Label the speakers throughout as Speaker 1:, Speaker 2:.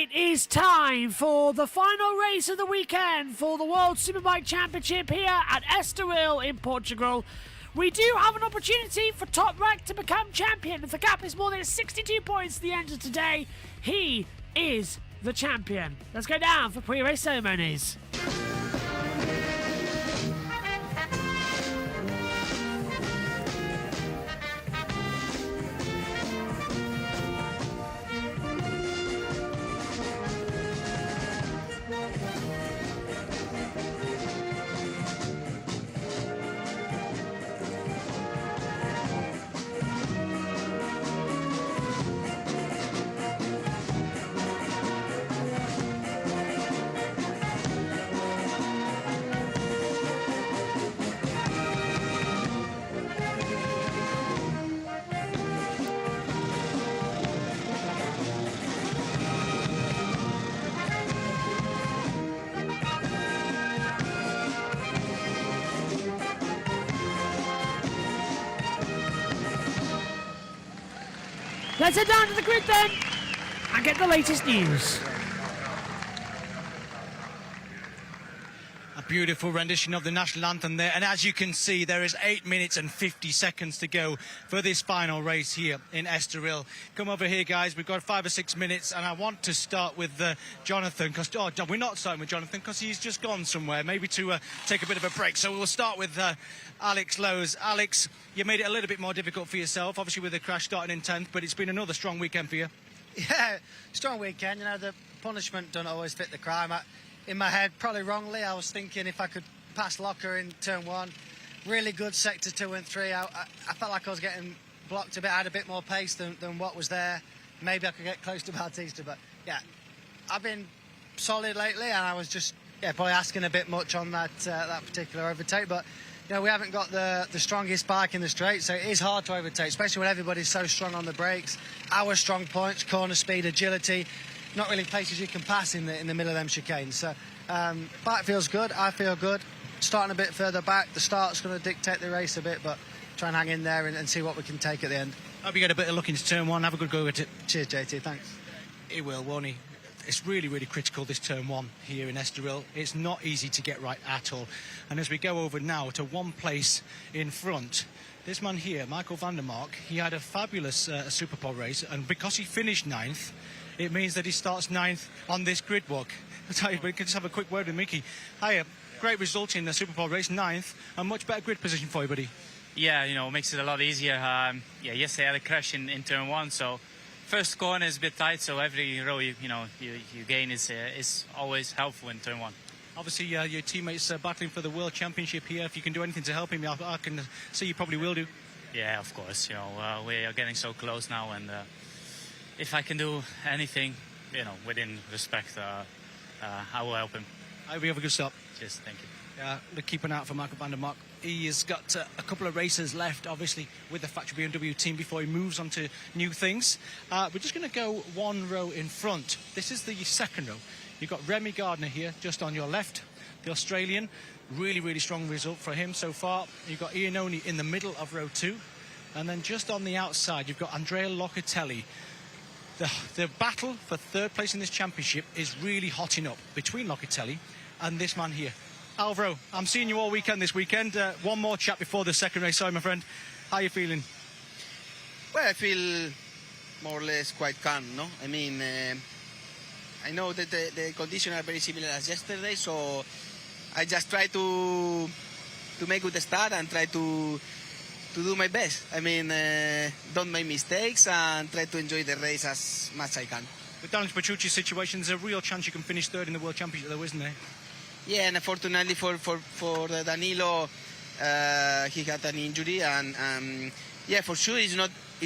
Speaker 1: It is time for the final race of the weekend for the World Superbike Championship here at Estoril in Portugal. We do have an opportunity for Top Rank to become champion. If the gap is more than 62 points at the end of today, he is the champion. Let's go down for pre-race ceremonies. Let's head down to the grid then and get the latest news.
Speaker 2: A beautiful rendition of the national anthem there, and as you can see, there is 8 minutes and 50 seconds to go for this final race here in Estoril. Come over here, guys. We've got 5 or 6 minutes, and I want to start with Jonathan, because we're not starting with Jonathan because he's just gone somewhere, maybe to take a bit of a break. So we'll start with Alex Lowe's. Alex, you made it a little bit more difficult for yourself, obviously with the crash starting in 10th, but it's been another strong weekend for you.
Speaker 3: Yeah, strong weekend. You know, the punishment don't always fit the crime. In my head, probably wrongly, I was thinking if I could pass Locker in turn 1, really good sector 2 and 3. I felt like I was getting blocked a bit. I had a bit more pace than what was there. Maybe I could get close to Bautista, but yeah, I've been solid lately, and I was just probably asking a bit much on that particular overtake. But you know, we haven't got the strongest bike in the straight, so it is hard to overtake, especially when everybody's so strong on the brakes. Our strong points, corner speed, agility, not really places you can pass in the middle of them chicanes. So bike feels good, I feel good. Starting a bit further back, the start's going to dictate the race a bit, but try and hang in there and see what we can take at the end.
Speaker 2: Hope you get a bit of luck into turn 1. Have a good go at it.
Speaker 3: Cheers, JT, thanks.
Speaker 2: He will, won't he? It's really, really critical, this turn 1 here in Estoril. It's not easy to get right at all. And as we go over now to one place in front, this man here, Michael van der Mark, he had a fabulous Superpole race, and because he finished 9th, it means that he starts 9th on this grid walk. I'll tell you, we can just have a quick word with Mickey. Hiya, great result in the Superpole race, 9th, a much better grid position for you, buddy.
Speaker 4: Yeah, you know, it makes it a lot easier. Yesterday I had a crash in turn 1, so first corner is a bit tight, so every row you gain is always helpful in turn 1.
Speaker 2: Obviously, your teammates battling for the World Championship here. If you can do anything to help him, I can see you probably will do.
Speaker 4: Yeah, of course. You know, we are getting so close now, and if I can do anything, you know, within respect, I will help him.
Speaker 2: I hope you have a good start.
Speaker 4: Cheers, thank you.
Speaker 2: Look, keep an eye out for Michael van der Mark. He has got a couple of races left, obviously, with the factory BMW team before he moves on to new things. We're just going to go one row in front. This is the second row. You've got Remy Gardner here, just on your left, the Australian. Really, really strong result for him so far. You've got Iannone in the middle of row 2. And then just on the outside, you've got Andrea Locatelli. The battle for third place in this championship is really hotting up between Locatelli and this man here. Alvaro, I'm seeing you all weekend this weekend. One more chat before the second race. Sorry, my friend. How are you feeling?
Speaker 5: Well, I feel more or less quite calm, no? I mean, I know that the conditions are very similar as yesterday, so I just try to make good start and try to do my best. I mean, don't make mistakes and try to enjoy the race as much as I can.
Speaker 2: With Daniel Petrucci's situation, there's a real chance you can finish third in the World Championship, though, isn't there?
Speaker 5: Yeah, and unfortunately for Danilo, he had an injury, and yeah, for sure it's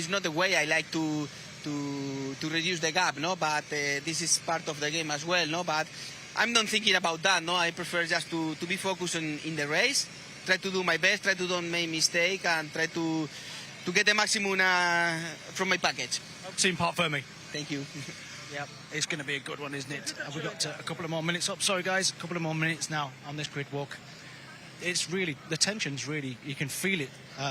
Speaker 5: not the way I like to reduce the gap, no. But this is part of the game as well, no. But I'm not thinking about that, no. I prefer just to be focused in the race, try to do my best, try to don't make mistake, and try to get the maximum from my package.
Speaker 2: Team part for me.
Speaker 5: Thank you.
Speaker 2: Yep, it's going to be a good one, isn't it? Have we got a couple of more minutes up? Sorry, guys, a couple of more minutes now on this grid walk. it's really, the tension's really, you can feel it,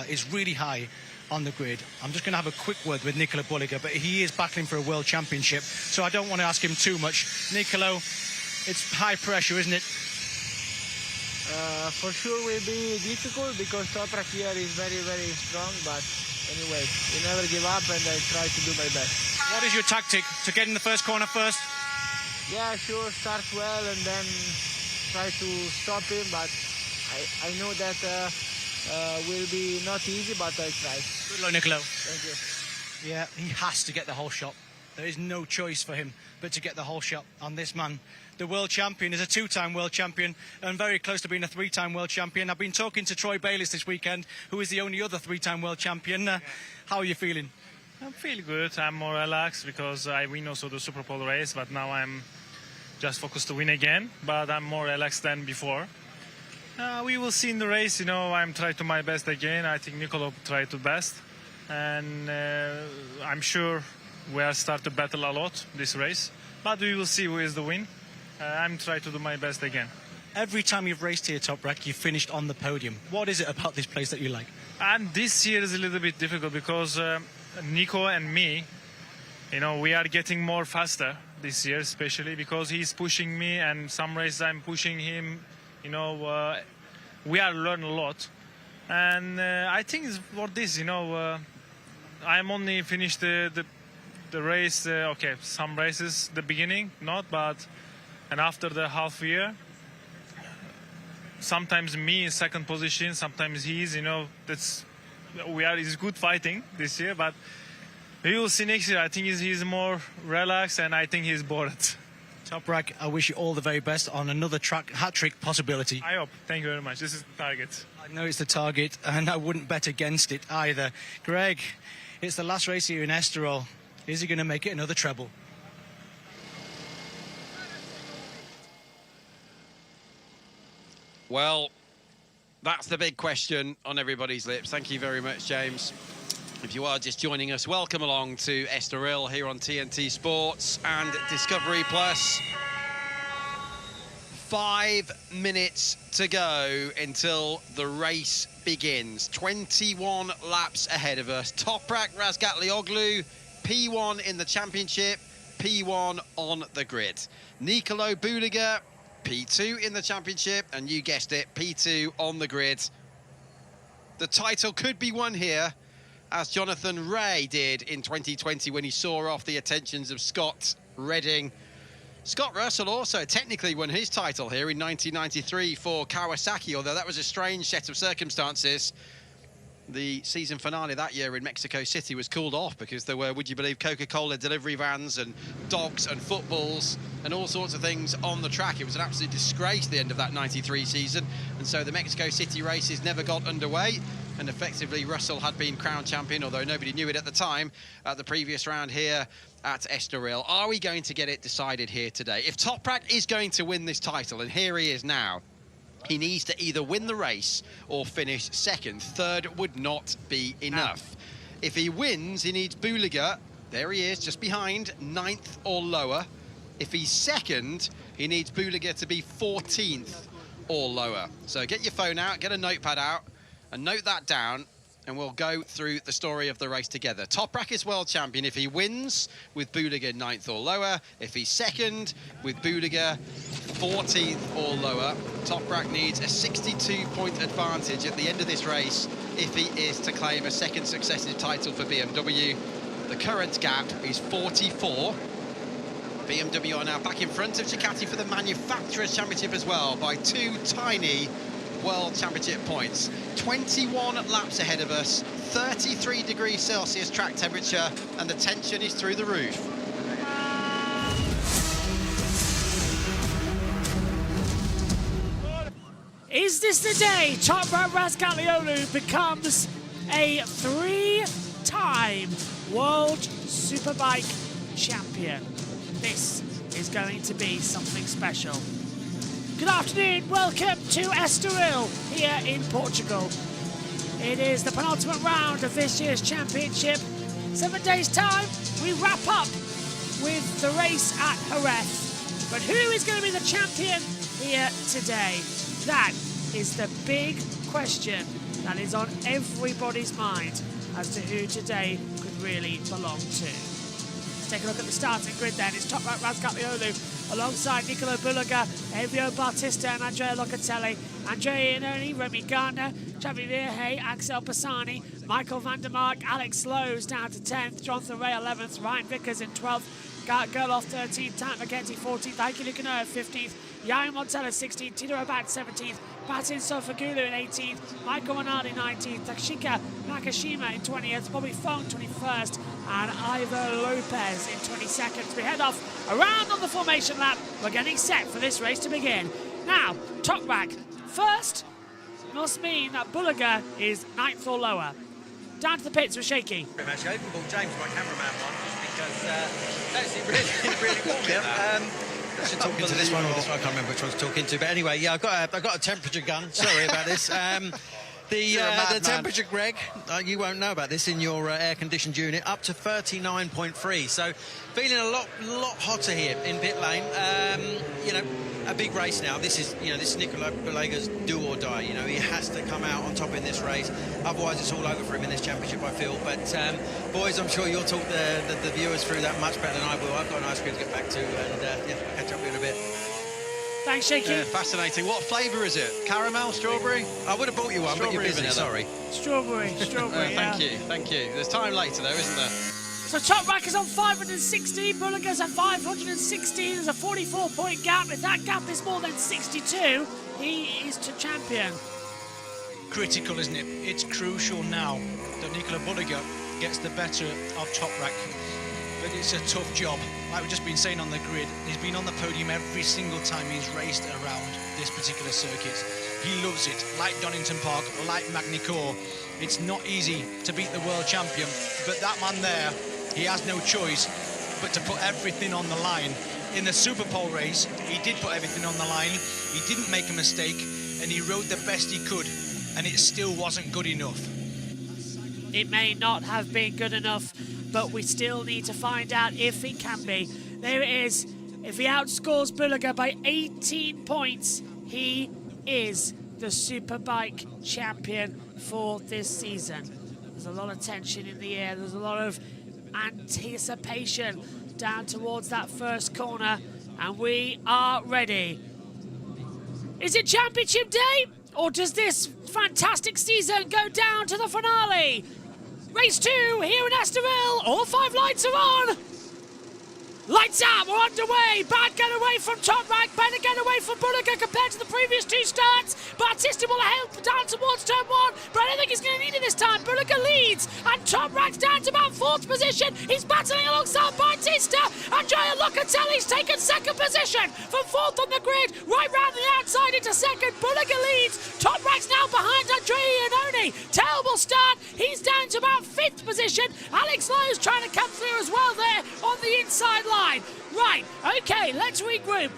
Speaker 2: is really high on the grid. I'm just going to have a quick word with Nicolo Bulliga, but he is battling for a world championship, so I don't want to ask him too much. Nicolo, it's high pressure, isn't it?
Speaker 6: For sure will be difficult because Toprak here is very, very strong, but anyway, we never give up and I try to do my best.
Speaker 2: What is your tactic to get in the first corner first?
Speaker 6: Yeah, sure, start well and then try to stop him, but I know that will be not easy, but I try.
Speaker 2: Good luck, Nicolo.
Speaker 6: Thank you.
Speaker 2: Yeah, he has to get the whole shot. There is no choice for him but to get the whole shot on this man. The world champion is a two-time world champion and very close to being a three-time world champion. I've been talking to Troy Bayliss this weekend, who is the only other three-time world champion. How are you feeling?
Speaker 7: I'm feeling good. I'm more relaxed because I win also the Super Pole race, but now I'm just focused to win again, but I'm more relaxed than before. We will see in the race, you know, I'm trying to my best again. I think Nicolo tried to best, and I'm sure we'll start to battle a lot this race, but we will see who is the win. I'm trying to do my best again.
Speaker 2: Every time you've raced here, Toprak, you've finished on the podium. What is it about this place that you like?
Speaker 7: And this year is a little bit difficult because Nico and me, you know, we are getting more faster this year, especially because he's pushing me, and some races I'm pushing him. You know, we are learning a lot, and I think it's for this. You know, I'm only finished the race. Okay, some races the beginning, not, but and after the half year, sometimes me in second position, sometimes he's. You know, it's good fighting this year, but we will see next year. I think he's more relaxed, and I think he's bored.
Speaker 2: Toprak, I wish you all the very best on another hat-trick possibility.
Speaker 7: I hope. Thank you very much. This is the target.
Speaker 2: I know it's the target, and I wouldn't bet against it either. Greg, it's the last race here in Estoril. Is he going to make it another treble?
Speaker 8: Well, that's the big question on everybody's lips. Thank you very much, James. If you are just joining us, welcome along to Estoril here on TNT Sports and Discovery Plus. 5 minutes to go until the race begins. 21 laps ahead of us. Toprak Razgatlioglu, P1 in the championship, P1 on the grid. Nicolo Bulliga, P2 in the championship, and you guessed it, P2 on the grid. The title could be won here, as Jonathan Ray did in 2020 when he saw off the attentions of Scott Redding. Scott Russell also technically won his title here in 1993 for Kawasaki, although that was a strange set of circumstances. The season finale that year in Mexico City was called off because there were, would you believe, Coca-Cola delivery vans and dogs and footballs and all sorts of things on the track. It was an absolute disgrace, the end of that 93 season. And so the Mexico City races never got underway. And effectively, Russell had been crowned champion, although nobody knew it at the time, at the previous round here at Estoril. Are we going to get it decided here today? If Toprak is going to win this title, and here he is now, he needs to either win the race or finish second. Third would not be enough. If he wins, he needs Bulliga, there he is, just behind, 9th or lower. If he's second, he needs Bulliga to be 14th or lower. So get your phone out, get a notepad out, and note that down, and we'll go through the story of the race together. Toprak is world champion if he wins, with Bulliga 9th or lower. If he's second, with Bulliga 14th or lower. Toprak needs a 62-point advantage at the end of this race if he is to claim a second successive title for BMW. The current gap is 44. BMW are now back in front of Ducati for the Manufacturers' Championship as well by 2 tiny World Championship points. 21 laps ahead of us, 33 degrees Celsius track temperature, and the tension is through the roof.
Speaker 1: Is this the day Toprak Razgatlioglu becomes a 3-time World Superbike champion? This is going to be something special. Good afternoon, welcome to Estoril here in Portugal. It is the penultimate round of this year's championship. 7 days' time, we wrap up with the race at Jerez. But who is going to be the champion here today? That is the big question that is on everybody's mind as to who today could really belong to. Let's take a look at the starting grid then. It's Toprak Razgatlioglu alongside Nicolo Bulliger, Avio Bautista and Andrea Locatelli, Andrea Iannone, Remy Gardner, Xavi Vierge, Axel Bassani, Michael van der Mark, Alex Lowe's down to 10th, Jonathan Ray 11th, Ryan Vickers in 12th, Gart Gerloff 13th, Tant McKenzie 14th, Heikki Lukanoa 15th, Yain Montella 16th, Tito Rabat 17th, Batin Sofagulu in 18th, Michael Minardi 19th, Takshika Nakashima in 20th, Bobby Fong 21st, and Ivo Lopez in 22nd. We head off around on the formation lap. We're getting set for this race to begin. Now, Toprak first must mean that Bulliger is 9th or lower. Down to the pits with Shaky.
Speaker 9: Pretty much. I even brought James, my cameraman, one just because really warmed me up. Talking to this one or this one, I can't remember which one I was talking to. But anyway, yeah, I got a temperature gun. Sorry about this. The temperature, Greg, you won't know about this in your air-conditioned unit, up to 39.3. So feeling a lot hotter here in pit lane. You know, a big race now. This is Nicolo Bulliger's do or die. You know, he has to come out on top in this race. Otherwise, it's all over for him in this championship, I feel. But boys, I'm sure you'll talk the viewers through that much better than I will. I've got an ice cream to get back to, and yeah, I'll catch up with you in a bit.
Speaker 1: Thanks, Shaky.
Speaker 8: Yeah, fascinating. What flavour is it? Caramel, strawberry?
Speaker 9: I would have bought you one, but you're busy, sorry.
Speaker 1: Strawberry, yeah.
Speaker 8: Thank you. There's time later, though, isn't there?
Speaker 1: So Toprak is on 560, Bulliger's at 560. There's a 44-point gap. If that gap is more than 62, he is to champion.
Speaker 2: Critical, isn't it? It's crucial now that Nicolo Bulliger gets the better of Toprak. But it's a tough job. Like we've just been saying on the grid, he's been on the podium every single time he's raced around this particular circuit. He loves it, like Donington Park, like Magny-Cours. It's not easy to beat the world champion, but that man there, he has no choice but to put everything on the line. In the Super Pole race, he did put everything on the line. He didn't make a mistake, and he rode the best he could, and it still wasn't good enough.
Speaker 1: It may not have been good enough, but we still need to find out if it can be. There it is. If he outscores Bulliger by 18 points, he is the Superbike champion for this season. There's a lot of tension in the air. There's a lot of anticipation down towards that first corner, and we are ready. Is it championship day, or does this fantastic season go down to the finale? Race 2 here in Estoril. All 5 lights are on. Lights out, we're underway. Bad getaway from Toprak, better getaway from Bulliger compared to the previous 2 starts. Bautista will help down towards turn 1, but I don't think he's going to need it this time. Bulliger leads, and Toprak's down to about 4th position. He's battling alongside Bautista. Andrea Locatelli's taken 2nd position from 4th on the grid, right round the outside into 2nd. Bulliger leads. Toprak's now behind Andrea Iannone. Terrible start. He's down to about 5th position. Alex Lowe's trying to come through as well there on the inside line. Right, okay, let's regroup.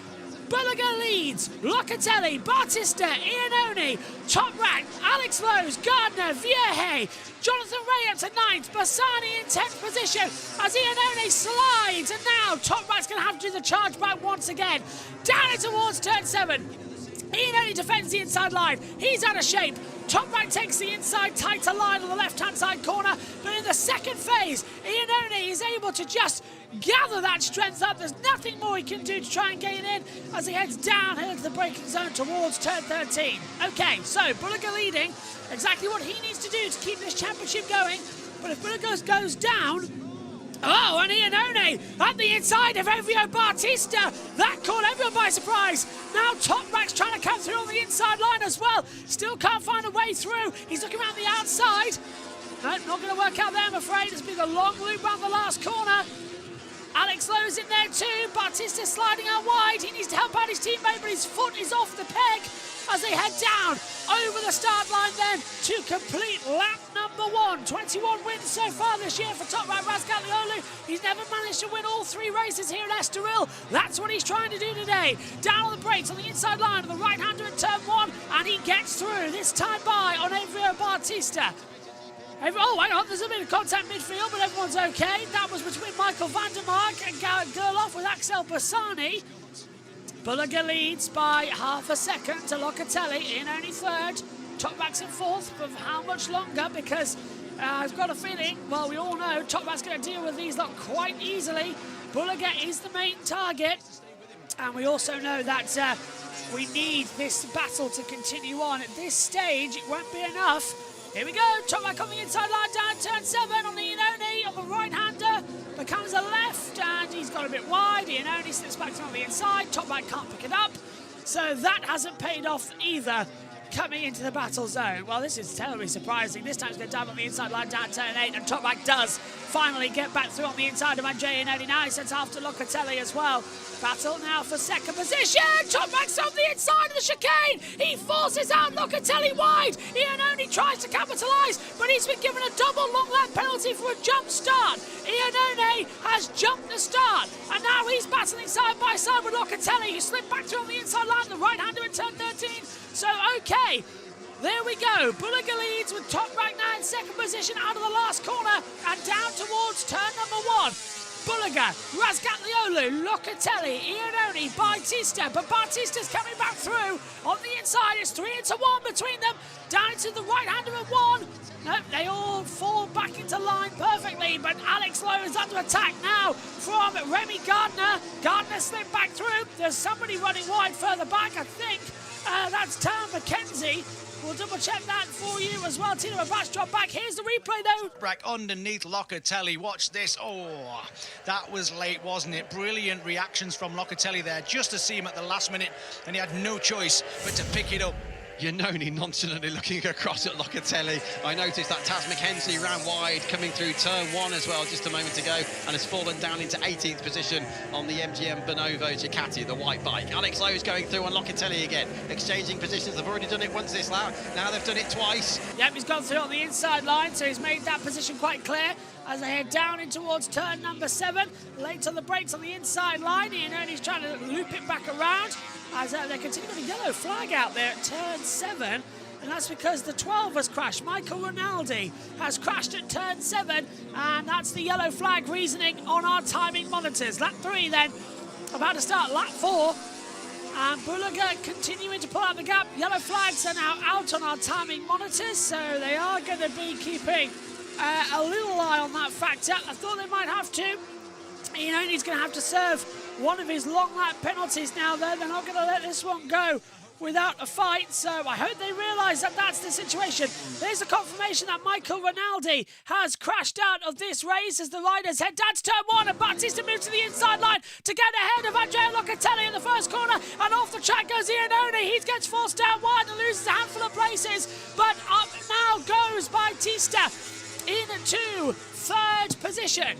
Speaker 1: Bulliger leads, Locatelli, Bautista, Iannone, Toprak, Alex Lowe's, Gardner, Vierge, Jonathan Ray up to 9th, Bassani in 10th position as Iannone slides, and now Toprak's going to have to do the charge back once again. Down it towards turn 7. Iannone defends the inside line. He's out of shape. Toprak takes the inside tighter line on the left-hand side corner, but in the second phase, Iannone is able to just gather that strength up. There's nothing more he can do to try and gain in as he heads downhill into the braking zone towards turn 13. Okay, so Bulliger leading, exactly what he needs to do to keep this championship going, but if Bulliger goes down, oh, and Iannone at the inside of Avio Bautista. That caught everyone by surprise. Now Toprak's trying to come through on the inside line as well. Still can't find a way through. He's looking around the outside. No, not going to work out there, I'm afraid. It's been a long loop around the last corner. Alex Lowe's in there too. Bautista sliding out wide. He needs to help out his teammate, but his foot is off the peg as they head down over the start line then to complete lap number 1. 21 wins so far this year for Toprak Razgatlioglu. He's never managed to win all 3 races here at Estoril. That's what he's trying to do today. Down on the brakes on the inside line of the right-hander in turn 1, and he gets through, this time by on Avio Bautista. Oh, hang on, there's a bit of contact midfield, but everyone's okay. That was between Michael van der Mark and Garrett Gerloff with Axel Bassani. Bulliger leads by half a second to Locatelli in only third. Toprak's in fourth, but how much longer? Because I've got a feeling, well, we all know Toprak's going to deal with these lot quite easily. Bulliger is the main target, and we also know that we need this battle to continue on. At this stage, it won't be enough. Here we go, Toprak on the inside line down turn 7 on the Iannone on the right-hander. Becomes a left, and he's got a bit wide. Iannone slips back to on the inside. Toprak can't pick it up. So that hasn't paid off either. Coming into the battle zone. Well, this is terribly surprising. This time he's going to dive on the inside line down turn 8, and Toprak does finally get back through on the inside of Andrea Iannone. Now he sends after Locatelli as well. Battle now for second position. Toprak's on the inside of the chicane. He forces out Locatelli wide. Iannone tries to capitalise, but he's been given a double long lap penalty for a jump start. Iannone has jumped the start, and now he's battling side by side with Locatelli, who slipped back through on the inside line, the right-hander in turn 13. So, okay, there we go. Bulliger leads with Toprak now in second position out of the last corner and down towards turn number 1. Bulliger, Razgatlioglu, Locatelli, Iannone, Bautista, but Bautista's coming back through on the inside. It's 3 into 1 between them, down to the right-hander of 1. No, they all fall back into line perfectly, but Alex Lowe is under attack now from Remy Gardner. Gardner slipped back through. There's somebody running wide further back, I think. That's Tam McKenzie. We'll double check that for you as well. Tino Abash dropped back. Here's the replay though.
Speaker 2: Back underneath Locatelli. Watch this. Oh, that was late, wasn't it? Brilliant reactions from Locatelli there, just to see him at the last minute, and he had no choice but to pick it up.
Speaker 8: Iannone nonchalantly looking across at Locatelli. I noticed that Taz McKenzie ran wide coming through turn 1 as well just a moment ago, and has fallen down into 18th position on the MGM Bonovo Ducati, the white bike. Alex Lowe's going through on Locatelli again, exchanging positions. They've already done it once this lap, now they've done it twice.
Speaker 1: Yep, he's gone through on the inside line, so he's made that position quite clear as they head down in towards turn number 7. Late on the brakes on the inside line. Iannone's trying to loop it back around as they continue with a yellow flag out there at turn 7. And that's because the 12 has crashed. Michael Rinaldi has crashed at turn 7, and that's the yellow flag reasoning on our timing monitors. Lap 3 then, about to start lap 4. And Bulliger continuing to pull out the gap. Yellow flags are now out on our timing monitors, so they are going to be keeping a little eye on that factor. I thought they might have to. Iannone's going to have to serve one of his long lap penalties now, though. They're not going to let this one go without a fight, so I hope they realise that that's the situation. There's a confirmation that Michael Rinaldi has crashed out of this race as the riders head down to turn 1, and Bautista moves to the inside line to get ahead of Andrea Locatelli in the first corner, and off the track goes Iannone. He gets forced down wide and loses a handful of places, but up now goes Bautista into third position.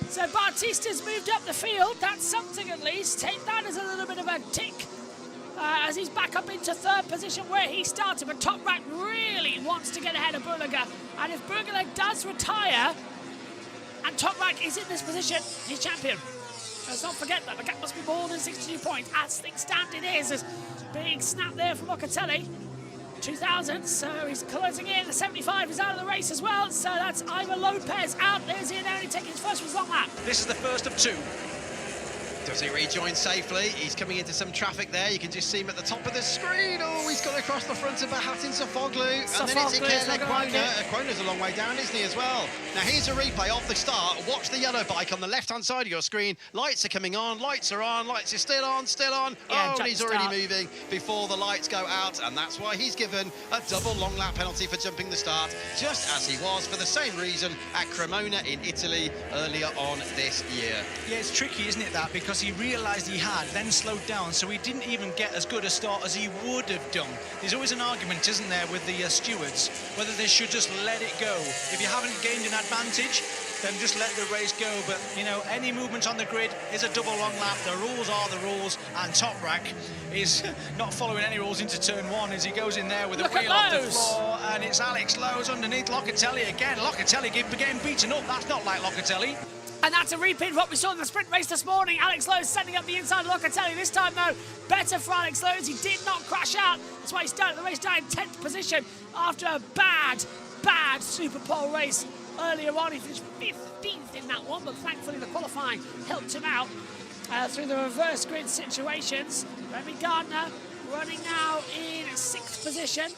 Speaker 1: So Bautista's moved up the field. That's something at least. Take that as a little bit of a tick as he's back up into third position where he started. But Toprak really wants to get ahead of Bulliger. And if Bulliger does retire and Toprak is in this position, he's champion. Let's not forget that. The gap must be more than 62 points. As things stand, it is. There's big snap there from Locatelli. 2000, so he's closing in. The 75 is out of the race as well, so that's Ivor Lopez out. There's Iannone taking his first long lap.
Speaker 2: This is the first of 2.
Speaker 8: Does he rejoin safely? He's coming into some traffic there. You can just see him at the top of the screen. Oh, he's got across the front of Bahatin Sofoglu. And then it's Ikele Ekwona. Ekwona's a long way down, isn't he, as well? Now, here's a replay of the start. Watch the yellow bike on the left-hand side of your screen. Lights are coming on, lights are on, lights are still on, still on.
Speaker 1: Yeah,
Speaker 8: and he's already moving before the lights go out, and that's why he's given a double long lap penalty for jumping the start, just as he was for the same reason at Cremona in Italy earlier on this year.
Speaker 2: Yeah, it's tricky, isn't it, that? Because he realised he had, then slowed down, so he didn't even get as good a start as he would have done. There's always an argument, isn't there, with the stewards, whether they should just let it go. If you haven't gained an advantage, then just let the race go. But, you know, any movement on the grid is a double long lap. The rules are the rules, and Toprak is not following any rules into turn 1 as he goes in there with a wheel off the floor, and it's Alex Lowe's underneath Locatelli again. Locatelli getting beaten up. That's not like Locatelli.
Speaker 1: And that's a repeat of what we saw in the sprint race this morning. Alex Lowe setting up the inside of Locatelli. This time, though, better for Alex Lowe as he did not crash out. That's why he started the race down in 10th position after a bad Super Pole race earlier on. He finished 15th in that one, but thankfully the qualifying helped him out. through the reverse grid situations. Remy Gardner running now in 6th position.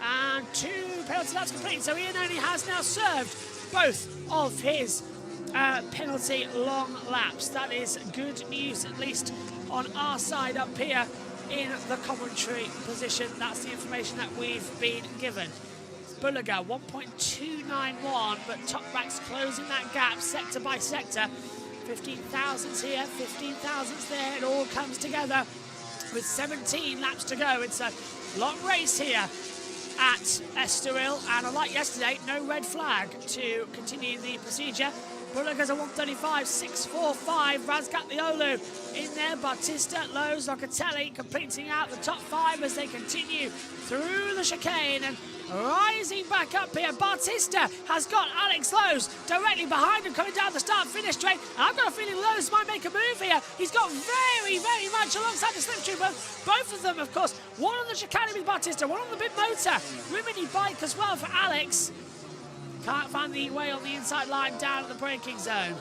Speaker 1: And 2 penalty laps complete. So Ian only has now served both of his penalty long laps. That is good news, at least on our side up here in the commentary position. That's the information that we've been given. Bulliger 1.291, but Toprak's closing that gap sector by sector. 15,000s here, 15,000s there. It all comes together with 17 laps to go. It's a long race here at Estoril, and unlike yesterday, no red flag to continue the procedure. Bulliger's a 135.645. Razgatlioglu in there. Bautista, Lowe's, Locatelli completing out the top 5 as they continue through the chicane. And rising back up here, Bautista has got Alex Lowe's directly behind him coming down the start-finish straight. And I've got a feeling Lowe's might make a move here. He's got very, very much alongside the slipstream. Both of them, of course, one on the chicane with Bautista, one on the big motor. Rimini bike as well for Alex. Can't find the way on the inside line down at the braking zone.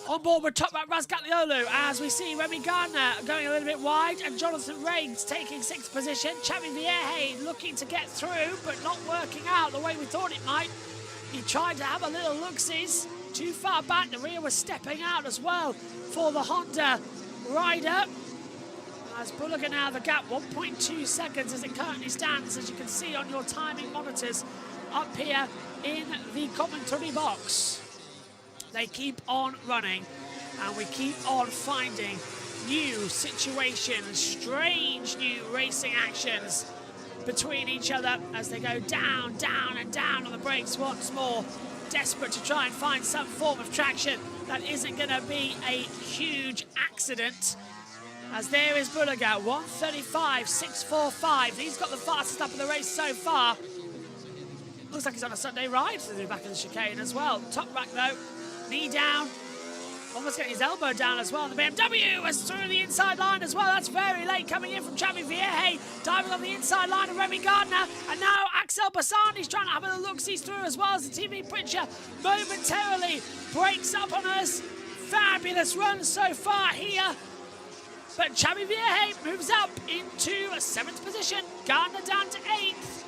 Speaker 1: On board with Toprak Razgatlioglu as we see Remy Gardner going a little bit wide and Jonathan Reigns taking 6th position. Xavi Vierge looking to get through but not working out the way we thought it might. He tried to have a little look-sees. Too far back, the rear was stepping out as well for the Honda rider. As Bulliger now the gap 1.2 seconds as it currently stands, as you can see on your timing monitors up here in the commentary box. They keep on running and we keep on finding new situations, strange new racing actions between each other as they go down, down and down on the brakes once more, desperate to try and find some form of traction that isn't going to be a huge accident. As there is Bulliger, 135.645. He's got the fastest lap of the race so far. Looks like he's on a Sunday ride through the back of the chicane as well. Toprak though, knee down, almost getting his elbow down as well. The BMW was through the inside line as well. That's very late coming in from Xavi Vierge, diving on the inside line of Remy Gardner. And now Axel Bassani's trying to have a look-see through as well as the TV picture momentarily breaks up on us. Fabulous run so far here. But Xavi Vierge moves up into 7th position. Gardner down to 8th.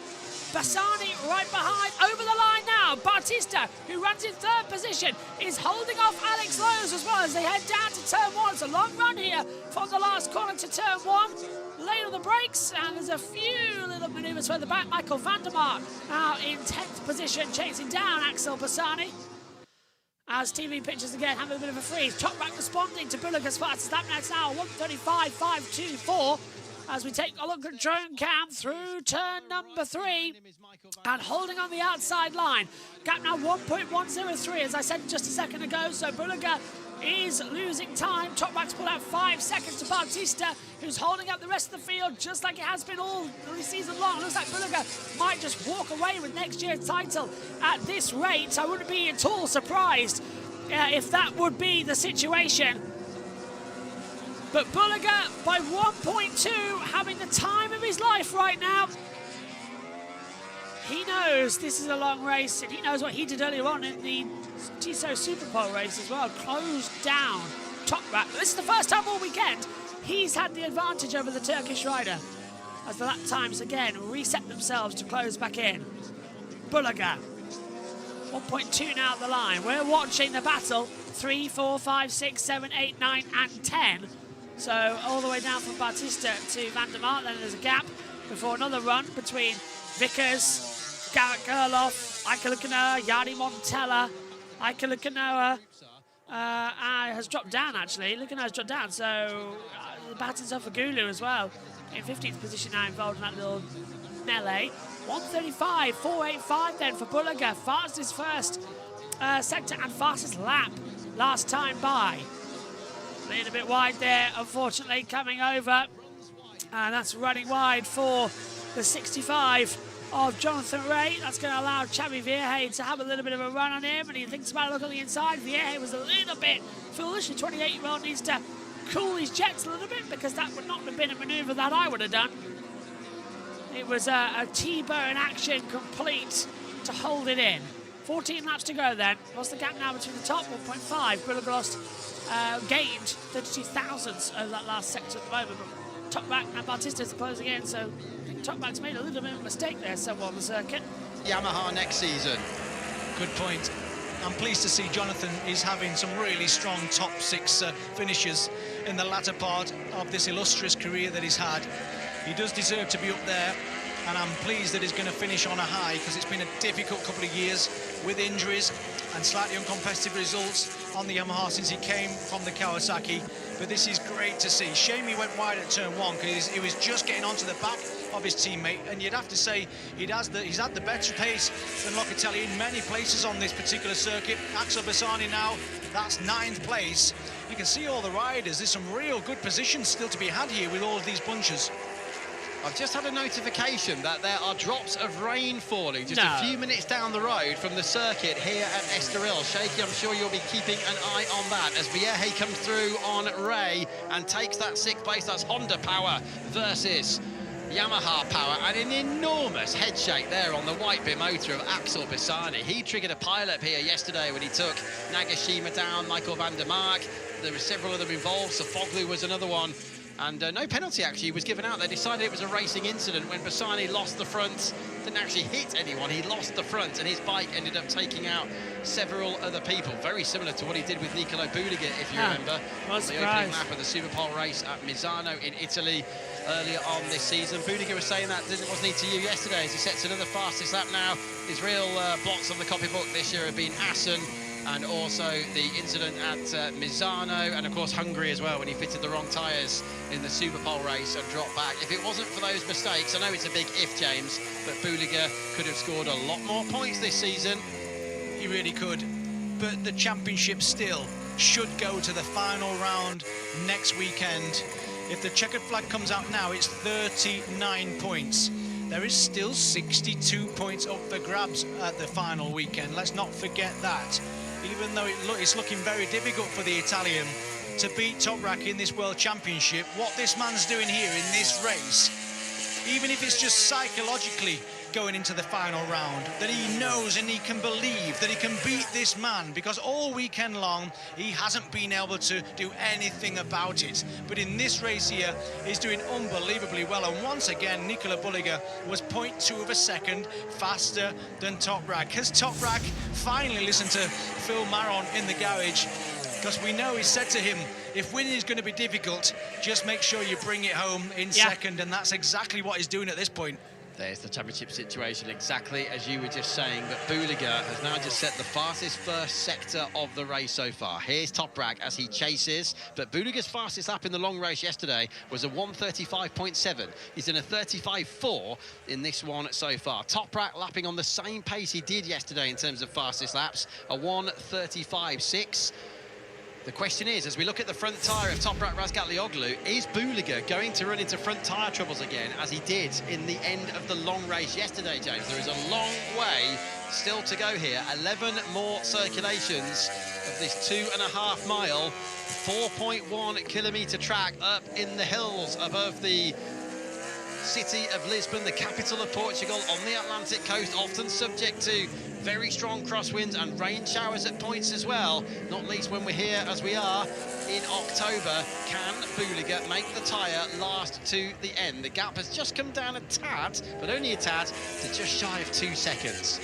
Speaker 1: Bassani right behind, over the line now. Bautista, who runs in 3rd position, is holding off Alex Lowe's as well as they head down to turn 1. It's a long run here from the last corner to turn 1. Late on the brakes, and there's a few little manoeuvres further back. Michael van der Mark now in 10th position, chasing down Axel Bassani. As TV pictures again have a bit of a freeze. Toprak responding to Bulliger's fastest lap next now, 135.524. As we take a look at drone cam through turn number 3 and holding on the outside line. Gap now 1.103, as I said just a second ago. So Bulliger is losing time. Toprak's pulled out 5 seconds to Bautista, who's holding up the rest of the field just like it has been all season long. Looks like Bulliger might just walk away with next year's title at this rate. I wouldn't be at all surprised if that would be the situation. But Bulliger, by 1.2, having the time of his life right now. He knows this is a long race, and he knows what he did earlier on in the Tissot Superpole race as well. Closed down Toprak. This is the first time all weekend he's had the advantage over the Turkish rider, as the lap times again reset themselves to close back in. Bulliger, 1.2 now at the line. We're watching the battle. 3, 4, 5, 6, 7, 8, 9, and 10. So all the way down from Bautista to Van der Mark. Then there's a gap before another run between Vickers, Garrett Gerloff, Ike Lukanoa, Yardi Montella. Ike Lukanoa has dropped down, actually. Lukanoa's dropped down, so the baton's off for Gulu as well. In 15th position now, involved in that little melee. 135.485 then for Bulliger. Fastest first sector and fastest lap last time by. A little bit wide there, unfortunately, coming over. And that's running wide for the 65 of Jonathan Ray. That's going to allow Xavi Vierge to have a little bit of a run on him. And he thinks about a look on the inside. Vierge was a little bit foolish. The 28-year-old needs to cool his jets a little bit, because that would not have been a manoeuvre that I would have done. It was a T-burn action complete to hold it in. 14 laps to go then. What's the gap now between the top? 1.5. Bulliger lost, gained 32 thousandths over that last sector at the moment. But Toprak and Batista's closing in, so I think Toprak's made a little bit of a mistake there somewhere on the circuit.
Speaker 8: Yamaha next season.
Speaker 2: Good point. I'm pleased to see Jonathan is having some really strong top 6 finishes in the latter part of this illustrious career that he's had. He does deserve to be up there, and I'm pleased that he's going to finish on a high, because it's been a difficult couple of years with injuries and slightly uncompetitive results on the Yamaha since he came from the Kawasaki. But this is great to see. Shame he went wide at turn 1, because he was just getting onto the back of his teammate, and you'd have to say he's had the better pace than Locatelli in many places on this particular circuit. Axel Bassani now, that's 9th place. You can see all the riders. There's some real good positions still to be had here with all of these bunches.
Speaker 8: I've just had a notification that there are drops of rain falling just a few minutes down the road from the circuit here at Estoril. Shaky, I'm sure you'll be keeping an eye on that as Vierge comes through on Ray and takes that 6th place. That's Honda power versus Yamaha power, and an enormous head shake there on the white bit motor of Axel Bassani. He triggered a pile-up here yesterday when he took Nagashima down, Michael van der Mark. There were several of them involved. Sofoglu was another one. And no penalty actually was given out. They decided it was a racing incident when Bassani lost the front. Didn't actually hit anyone, he lost the front, and his bike ended up taking out several other people. Very similar to what he did with Nicolo Buliga, if you remember. On the opening lap of the Superpole race at Misano in Italy earlier on this season. Buliga was saying that wasn't he to you yesterday as he sets another fastest lap now. His real blots on the copybook this year have been Assen, and also the incident at Misano, and of course Hungary as well, when he fitted the wrong tyres in the Superpole race and dropped back. If it wasn't for those mistakes, I know it's a big if, James, but Buliga could have scored a lot more points this season.
Speaker 2: He really could, but the championship still should go to the final round next weekend. If the checkered flag comes out now, it's 39 points. There is still 62 points up for grabs at the final weekend. Let's not forget that. Even though it's looking very difficult for the Italian to beat Toprak in this World Championship, what this man's doing here in this race, even if it's just psychologically going into the final round, that he knows and he can believe that he can beat this man, because all weekend long he hasn't been able to do anything about it. But in this race here, he's doing unbelievably well, and once again Nicolo Buliga was 0.2 of a second faster than Toprak. Has Toprak finally listened to Phil Marron in the garage? Because we know he said to him, if winning is going to be difficult, just make sure you bring it home in second, and that's exactly what he's doing at this point.
Speaker 8: There's the championship situation, exactly as you were just saying, but Buliga has now just set the fastest first sector of the race so far. Here's Toprak as he chases, but Buliga's fastest lap in the long race yesterday was a 1:35.7. He's in a 35.4 in this one so far. Toprak lapping on the same pace he did yesterday in terms of fastest laps, a 1:35.6. The question is, as we look at the front tyre of Toprak Razgatlioglu, is Buliga going to run into front tyre troubles again, as he did in the end of the long race yesterday, James? There is a long way still to go here. 11 more circulations of this 2.5 mile, 4.1 kilometre track up in the hills above the city of Lisbon, the capital of Portugal, on the Atlantic coast, often subject to very strong crosswinds and rain showers at points as well, not least when we're here as we are in October. Can Buliga make the tyre last to the end? The gap has just come down a tad, but only a tad, to just shy of 2 seconds.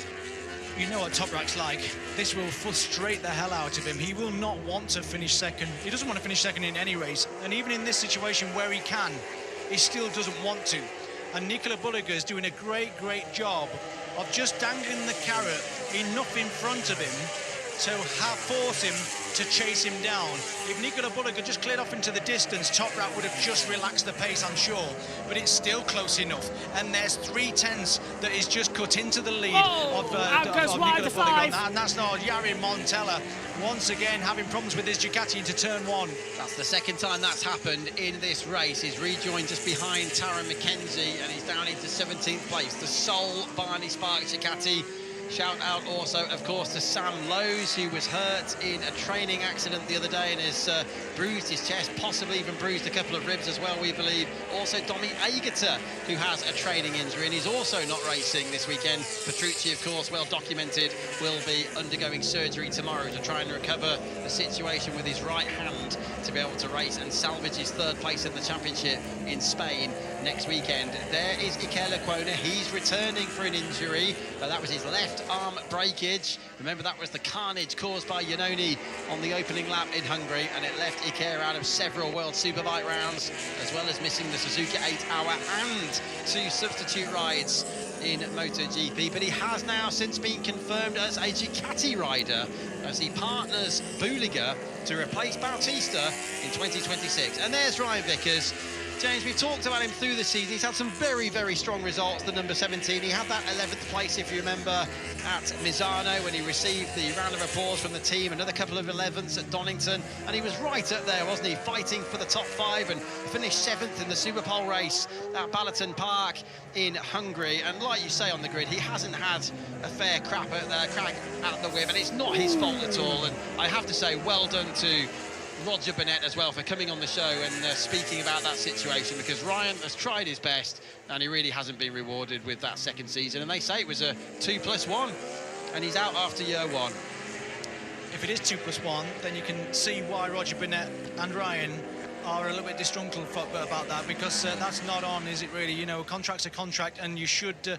Speaker 2: You know what Toprak's like. This will frustrate the hell out of him. He will not want to finish second. He doesn't want to finish second in any race, and even in this situation where he can, he still doesn't want to. And Nicolo Buliga is doing a great job of just dangling the carrot enough in front of him to force him to chase him down. If Nicolo Buliga just cleared off into the distance, Toprak would have just relaxed the pace, I'm sure. But it's still close enough. And there's 3/10 that is just cut into the lead of Nicolo Buliga. And that's not Jari Montella. Once again, having problems with his Ducati into turn 1.
Speaker 8: That's the second time that's happened in this race. He's rejoined just behind Taron McKenzie, and he's down into 17th place. The sole Barney Sparks Ducati Shout out also, of course, to Sam Lowes, who was hurt in a training accident the other day and has bruised his chest, possibly even bruised a couple of ribs as well, we believe. Also, Domi Aegerter, who has a training injury and he's also not racing this weekend. Petrucci, of course, well documented, will be undergoing surgery tomorrow to try and recover the situation with his right hand to be able to race and salvage his third place in the championship in Spain next weekend. There is Iker Lecuona. He's returning for an injury, but that was his left arm breakage. Remember, that was the carnage caused by Iannone on the opening lap in Hungary, and it left Iker out of several World Superbike rounds, as well as missing the Suzuka 8-hour and 2 substitute rides in MotoGP. But he has now since been confirmed as a Ducati rider as he partners Buliga to replace Bautista in 2026. And there's Ryan Vickers. James, we've talked about him through the season. He's had some very, very strong results, the number 17. He had that 11th place, if you remember, at Misano when he received the round of applause from the team, another couple of 11ths at Donington, and he was right up there, wasn't he, fighting for the top 5 and finished 7th in the Superpole race at Balaton Park in Hungary. And like you say on the grid, he hasn't had a fair crack at the whip, and it's not his fault at all. And I have to say, well done to Roger Burnett as well for coming on the show and speaking about that situation, because Ryan has tried his best and he really hasn't been rewarded with that second season. And they say it was a 2+1 and he's out after year 1.
Speaker 2: If it is 2+1, then you can see why Roger Burnett and Ryan are a little bit disgruntled about that, because that's not on, is it really? You know, a contract's a contract and you should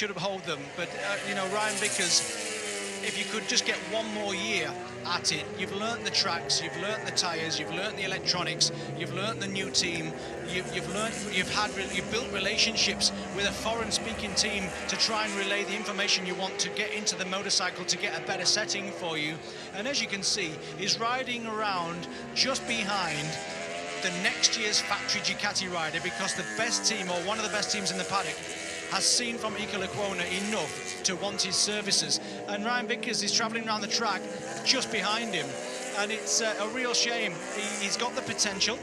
Speaker 2: uphold them. But you know, Ryan Vickers, if you could just get one more year at it, you've learnt the tracks, you've learnt the tyres, you've learnt the electronics, you've learnt the new team, you've built relationships with a foreign-speaking team to try and relay the information you want to get into the motorcycle to get a better setting for you. And as you can see, he's riding around just behind the next year's factory Ducati rider, because the best team, or one of the best teams in the paddock, has seen from Iker Lecuona enough to want his services. And Ryan Vickers is travelling around the track just behind him. And it's a real shame. He's got the potential,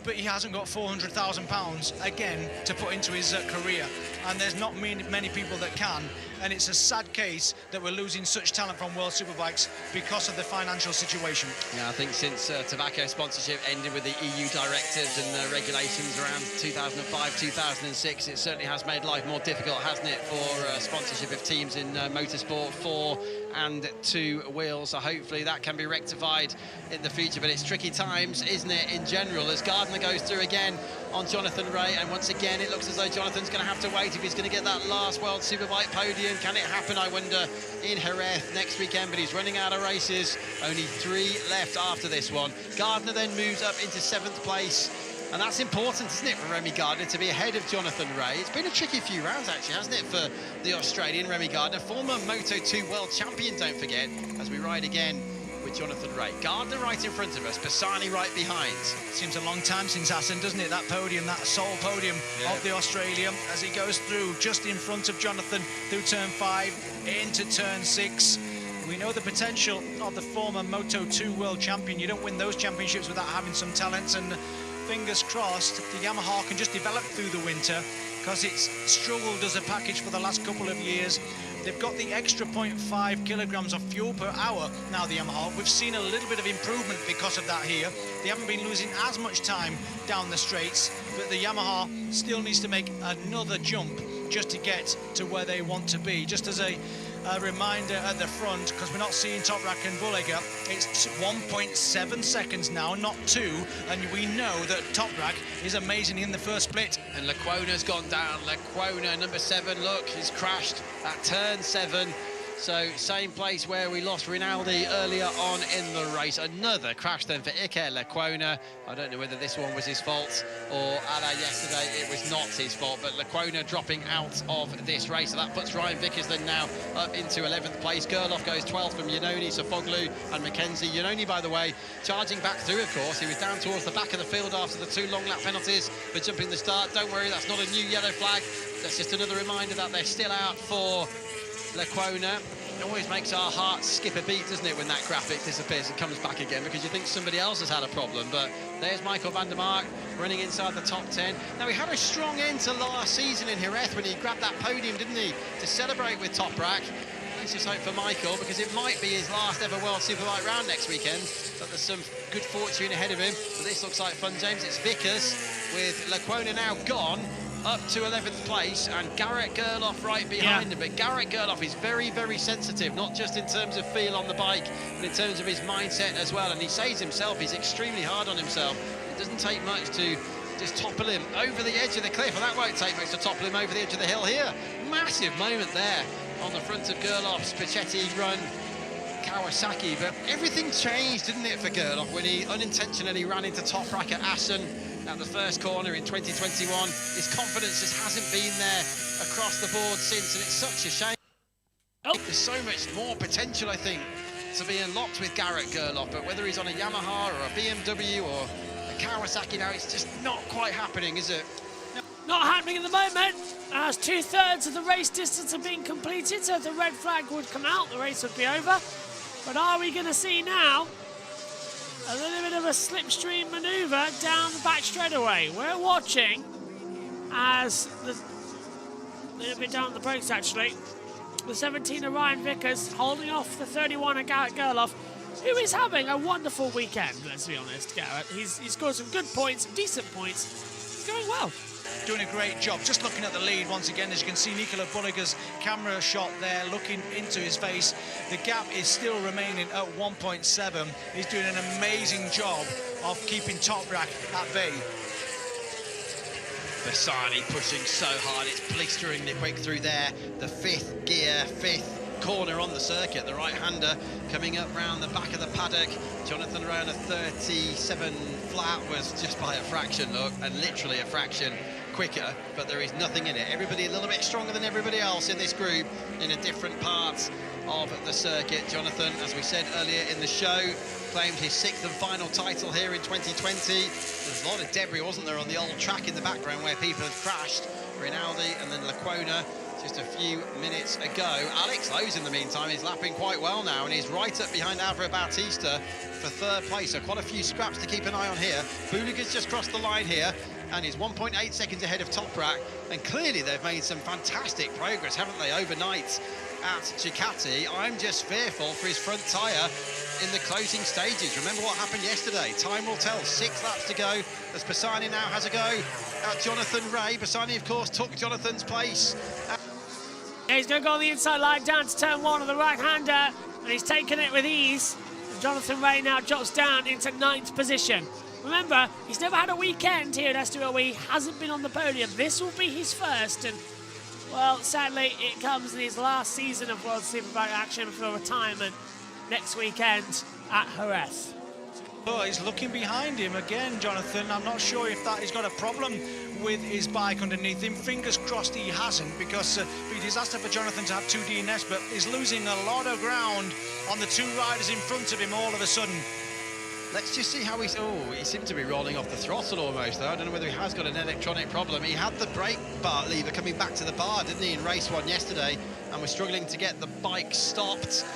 Speaker 2: but he hasn't got £400,000 again to put into his career. And there's not many people that can. And it's a sad case that we're losing such talent from World Superbikes because of the financial situation.
Speaker 8: Yeah, I think since tobacco sponsorship ended with the EU directives and the regulations around 2005, 2006, it certainly has made life more difficult, hasn't it, for sponsorship of teams in motorsport 4 and 2 wheels. So hopefully that can be rectified in the future. But it's tricky times, isn't it, in general, as Gardner goes through again on Jonathan Rea, and once again it looks as though Jonathan's going to have to wait if he's going to get that last World Superbike podium. Can it happen, I wonder, in Jerez next weekend? But he's running out of races, only 3 left after this one. Gardner then moves up into 7th place, and that's important, isn't it, for Remy Gardner to be ahead of Jonathan Rea? It's been a tricky few rounds, actually, hasn't it, for the Australian Remy Gardner, former Moto2 world champion, don't forget, as we ride again with Jonathan Rea. Gardner right in front of us, Bassani right behind.
Speaker 2: Seems a long time since Assen, doesn't it? That podium, that sole podium of the Australia, as he goes through just in front of Jonathan through turn 5 into turn 6. We know the potential of the former Moto2 world champion. You don't win those championships without having some talent, and fingers crossed the Yamaha can just develop through the winter, because it's struggled as a package for the last couple of years. They've got the extra 0.5 kilograms of fuel per hour now, the Yamaha. We've seen a little bit of improvement because of that here. They haven't been losing as much time down the straights, but the Yamaha still needs to make another jump just to get to where they want to be. Just as a reminder at the front, because we're not seeing Toprak and Bulega, it's 1.7 seconds now, not 2, and we know that Toprak is amazing in the first split.
Speaker 8: And Lecuona's gone down. Lecuona, number 7, look, he's crashed at turn 7. So same place where we lost Rinaldi earlier on in the race. Another crash then for Iker Lecuona. I don't know whether this one was his fault or a la yesterday, it was not his fault, but Lecuona dropping out of this race. So that puts Ryan Vickers then now up into 11th place. Gerloff goes 12th from Iannone, Sofoglu and McKenzie. Iannone, by the way, charging back through, of course. He was down towards the back of the field after the 2 long lap penalties for jumping the start. Don't worry, that's not a new yellow flag. That's just another reminder that they're still out for Lecuona. It always makes our hearts skip a beat, doesn't it, when that graphic disappears and comes back again, because you think somebody else has had a problem. But there's Michael van der Mark running inside the top 10. Now, he had a strong end to last season in Jerez when he grabbed that podium, didn't he, to celebrate with Toprak. Let's just hope for Michael, because it might be his last ever World Superbike round next weekend, but there's some good fortune ahead of him. But this looks like fun, James. It's Vickers with Lecuona now gone, up to 11th place, and Garrett Gerloff right behind him. But Garrett Gerloff is very, very sensitive, not just in terms of feel on the bike, but in terms of his mindset as well. And he says himself, he's extremely hard on himself. It doesn't take much to just topple him over the edge of the cliff, and that won't take much to topple him over the edge of the hill here. Massive moment there on the front of Gerloff's Pichetti run Kawasaki, but everything changed, didn't it, for Gerloff when he unintentionally ran into Toprak at Assen at the first corner in 2021. His confidence just hasn't been there across the board since, and it's such a shame. There's so much more potential, I think, to be unlocked with Garrett Gerloff, but whether he's on a Yamaha or a BMW or a Kawasaki now, it's just not quite happening, is it?
Speaker 1: Not happening at the moment, as 2/3 of the race distance have been completed, so if the red flag would come out, the race would be over. But are we going to see now a little bit of a slipstream manoeuvre down the back straightaway? We're watching as a little bit down the brakes, actually. The 17 of Ryan Vickers holding off the 31 of Garrett Gerloff, who is having a wonderful weekend, let's be honest, Garrett. He's scored some good points, some decent points. He's going well.
Speaker 2: Doing a great job. Just looking at the lead once again, as you can see Nicola Bulliger's camera shot there, looking into his face. The gap is still remaining at 1.7. He's doing an amazing job of keeping Toprak at bay.
Speaker 8: Bassani pushing so hard, it's blisteringly quick through there. The fifth gear, fifth corner on the circuit, the right-hander coming up round the back of the paddock. Jonathan around a 37 flat was just by a fraction, look, and literally a fraction quicker, but there is nothing in it. Everybody a little bit stronger than everybody else in this group in a different parts of the circuit. Jonathan, as we said earlier in the show, claimed his 6th and final title here in 2020. There's a lot of debris, wasn't there, on the old track in the background where people had crashed. Rinaldi and then Lecuona just a few minutes ago. Alex Lowe's, in the meantime, is lapping quite well now, and he's right up behind Alvaro Bautista for 3rd place, so quite a few scraps to keep an eye on here. Bulliger's just crossed the line here, and he's 1.8 seconds ahead of Toprak, and clearly they've made some fantastic progress, haven't they, overnight at Ducati. I'm just fearful for his front tyre in the closing stages. Remember what happened yesterday. Time will tell. 6 laps to go as Bassani now has a go at Jonathan Ray. Bassani, of course, took Jonathan's place.
Speaker 1: Yeah, he's going to go on the inside line down to turn 1 of the right-hander, and he's taken it with ease. And Jonathan Ray now drops down into 9th position. Remember, he's never had a weekend here at Estoril where he hasn't been on the podium. This will be his first, and, well, sadly, it comes in his last season of World Superbike action for retirement next weekend at Jerez.
Speaker 2: Oh, he's looking behind him again, Jonathan. I'm not sure if that he's got a problem with his bike underneath him. Fingers crossed he hasn't, because it'd be a disaster for Jonathan to have 2 DNS, but he's losing a lot of ground on the 2 riders in front of him all of a sudden.
Speaker 8: Let's just see how he's... Oh, he seemed to be rolling off the throttle almost, though. I don't know whether he has got an electronic problem. He had the brake bar lever coming back to the bar, didn't he, in race 1 yesterday, and was struggling to get the bike stopped.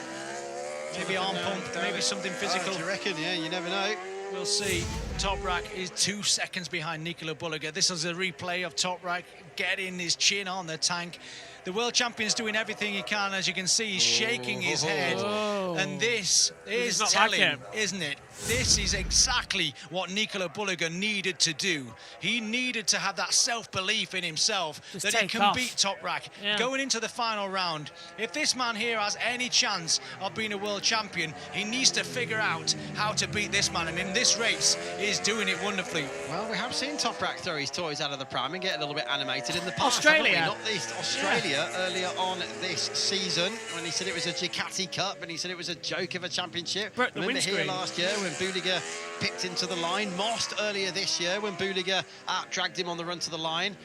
Speaker 2: Maybe arm pump, maybe something physical.
Speaker 8: Do you reckon? Yeah, you never know.
Speaker 2: We'll see. Toprak is 2 seconds behind Nicola Bulliger. This is a replay of Toprak getting his chin on the tank. The world champion's doing everything he can. As you can see, he's shaking his head. And this is telling, isn't it? This is exactly what Nicola Bulliger needed to do. He needed to have that self-belief in himself that he can beat Toprak going into the final round. If this man here has any chance of being a world champion, he needs to figure out how to beat this man. And in this race, he's doing it wonderfully.
Speaker 8: Well, we have seen Toprak throw his toys out of the pram and get a little bit animated in the past.
Speaker 1: Australia.
Speaker 8: Not least Australia earlier on this season, when he said it was a Ducati Cup and he said it was a joke of a championship. Remember here last year when Bulliger picked into the line. Most earlier this year when Bulliger out-dragged him on the run to the line.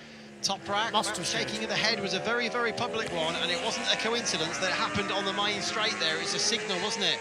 Speaker 8: Toprak, that shaking of the head was a very, very public one, and it wasn't a coincidence that it happened on the main straight there. It was a signal, wasn't it,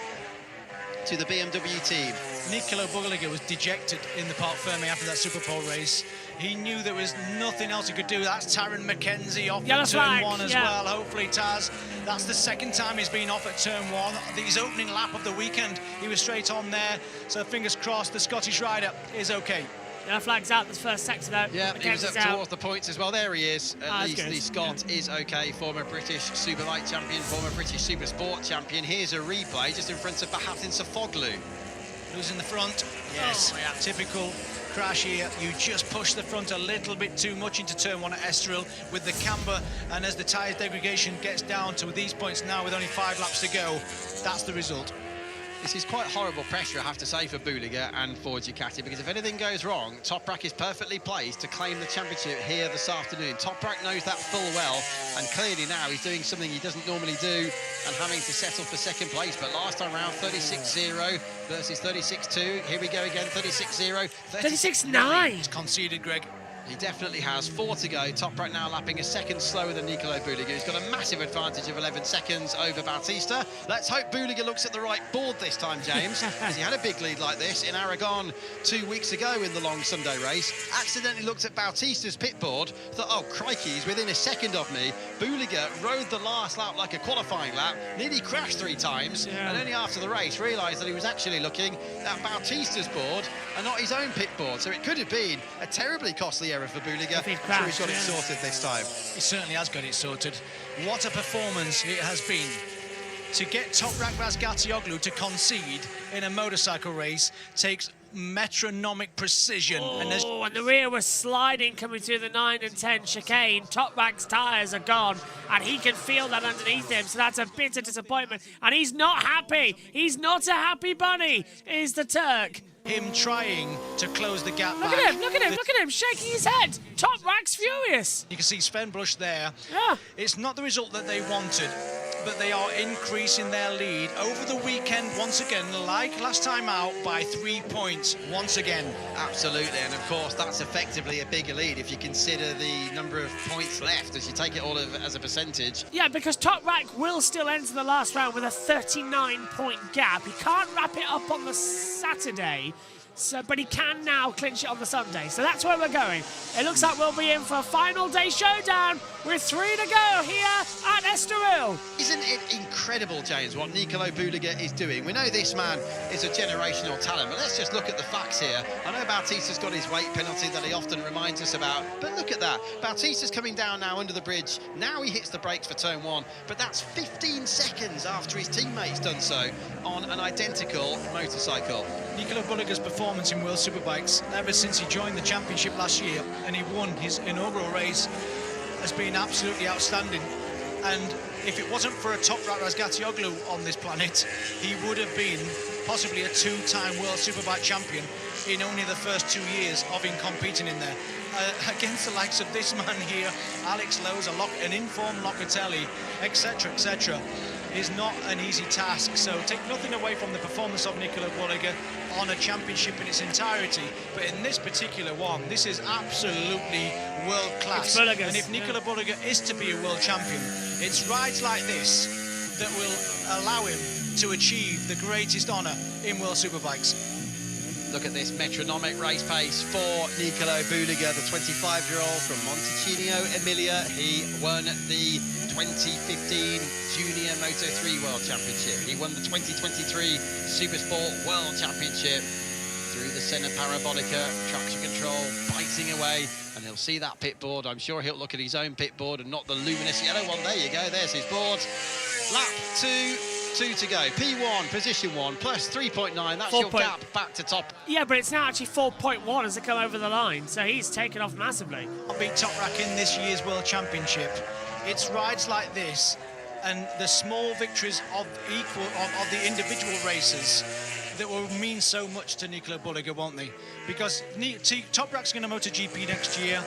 Speaker 8: to the BMW team.
Speaker 2: Nicola Bulliger was dejected in the Parc Fermé after that Superpole race. He knew there was nothing else he could do. That's Taron McKenzie off at turn 1 as well. Hopefully, Taz, that's the 2nd time he's been off at turn 1. His opening lap of the weekend, he was straight on there. So fingers crossed the Scottish rider is okay.
Speaker 1: Yellow flag's out this first sector though.
Speaker 8: Yeah, he was up towards the points as well. There he is. At least
Speaker 1: good.
Speaker 8: the Scot is okay. Former British Superbike champion, former British Supersport champion. Here's a replay just in front of Bahatin Safoglu.
Speaker 2: Who's in the front? Yes, typical crash here. You just push the front a little bit too much into turn 1 at Estoril with the camber, and as the tyres degradation gets down to these points now with only 5 laps to go, that's the result.
Speaker 8: This is quite horrible pressure, I have to say, for Buliga and for Ducati, because if anything goes wrong, Toprak is perfectly placed to claim the championship here this afternoon. Toprak knows that full well, and clearly now he's doing something he doesn't normally do and having to settle for second place. But last time round, 36-0 versus 36-2. Here we go again, 36-0.
Speaker 1: 36-9.
Speaker 2: He's conceded, Greg.
Speaker 8: He definitely has. 4 to go. Toprak now lapping a second slower than Nicolo Buliga. He's got a massive advantage of 11 seconds over Bautista. Let's hope Buliga looks at the right board this time, James, because he had a big lead like this in Aragon 2 weeks ago in the long Sunday race. Accidentally looked at Bautista's pit board, thought, oh, crikey, he's within a second of me. Buliga rode the last lap like a qualifying lap, nearly crashed 3 times, and only after the race realised that he was actually looking at Bautista's board and not his own pit board. So it could have been a terribly costly error for Buliga. I'm sure he's got it sorted this time.
Speaker 2: He certainly has got it sorted. What a performance it has been. To get Toprak Razgatlioglu to concede in a motorcycle race takes metronomic precision.
Speaker 1: And the rear was sliding coming through the 9 and 10 chicane. Toprak's tyres are gone, and he can feel that underneath him, so that's a bitter disappointment. And he's not happy. He's not a happy bunny, is the Turk.
Speaker 2: Him trying to close the gap back.
Speaker 1: Look at him, shaking his head. Toprak's furious.
Speaker 2: You can see Sven Blush there.
Speaker 1: Yeah.
Speaker 2: It's not the result that they wanted, but they are increasing their lead over the weekend once again, like last time out, by 3 points once again.
Speaker 8: Absolutely, and of course that's effectively a bigger lead if you consider the number of points left as you take it all as a percentage.
Speaker 1: Yeah, because Toprak will still enter the last round with a 39-point gap. He can't wrap it up on the Saturday, but he can now clinch it on the Sunday. So that's where we're going. It looks like we'll be in for a final day showdown with 3 to go here at Estoril.
Speaker 8: Isn't it incredible, James, what Nicolo Buliga is doing? We know this man is a generational talent, but let's just look at the facts here. I know Bautista's got his weight penalty that he often reminds us about, but look at that. Bautista's coming down now under the bridge. Now he hits the brakes for turn 1, but that's 15 seconds after his teammate's done so on an identical motorcycle.
Speaker 2: Nicolo Buliga's performance in World Superbikes ever since he joined the championship last year and he won his inaugural race has been absolutely outstanding. And if it wasn't for a Toprak Razgatlioglu on this planet, he would have been possibly a 2-time World Superbike champion in only the first 2 years of him competing in there. Against the likes of this man here, Alex Lowe's, an informed Locatelli, etc., etc., is not an easy task. So take nothing away from the performance of Nicolo Buliga on a championship in its entirety, but in this particular one, this is absolutely world class. And if Nicolo Buliga is to be a world champion, it's rides like this that will allow him to achieve the greatest honour in World Superbikes.
Speaker 8: Look at this metronomic race pace for Nicolo Buliga, the 25-year-old from Montalcino, Emilia. He won the 2015 Junior Moto3 World Championship. He won the 2023 Supersport World Championship through the Senna Parabolica, traction control, biting away, and he'll see that pit board. I'm sure he'll look at his own pit board and not the luminous yellow one. There you go, there's his board. Lap 2 to go. P1, position 1, plus 3.9. That's your gap back to top.
Speaker 1: Yeah, but it's now actually 4.1 as they come over the line, so he's taken off massively.
Speaker 2: Beat Toprak in this year's World Championship. It's rides like this and the small victories of the individual races that will mean so much to Nicolo Buliga, won't they? Because Toprak's going to MotoGP next year.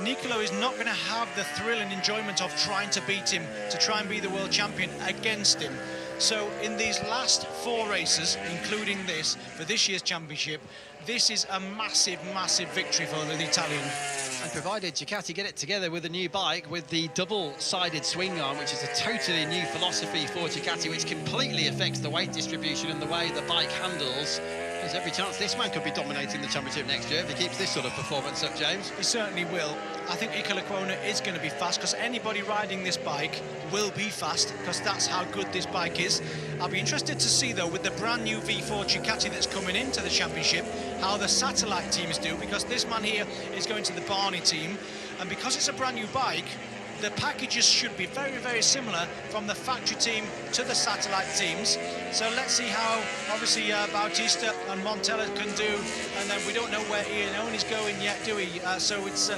Speaker 2: Nicolo is not going to have the thrill and enjoyment of trying to beat him, to try and be the world champion against him. So in these last 4 races, including this, for this year's championship, this is a massive, massive victory for the Italian.
Speaker 8: And provided Ducati get it together with a new bike with the double-sided swing arm, which is a totally new philosophy for Ducati, which completely affects the weight distribution and the way the bike handles, there's every chance this man could be dominating the championship next year if he keeps this sort of performance up, James.
Speaker 2: He certainly will. I think Iker Lecuona is going to be fast, because anybody riding this bike will be fast, because that's how good this bike is. I'll be interested to see, though, with the brand new V4 Ducati that's coming into the championship, how the satellite teams do, because this man here is going to the Barney team, and because it's a brand new bike, the packages should be very, very similar from the factory team to the satellite teams. So let's see how, obviously, Bautista and Montella can do. And then we don't know where Ian Oney's going yet, do we? So it's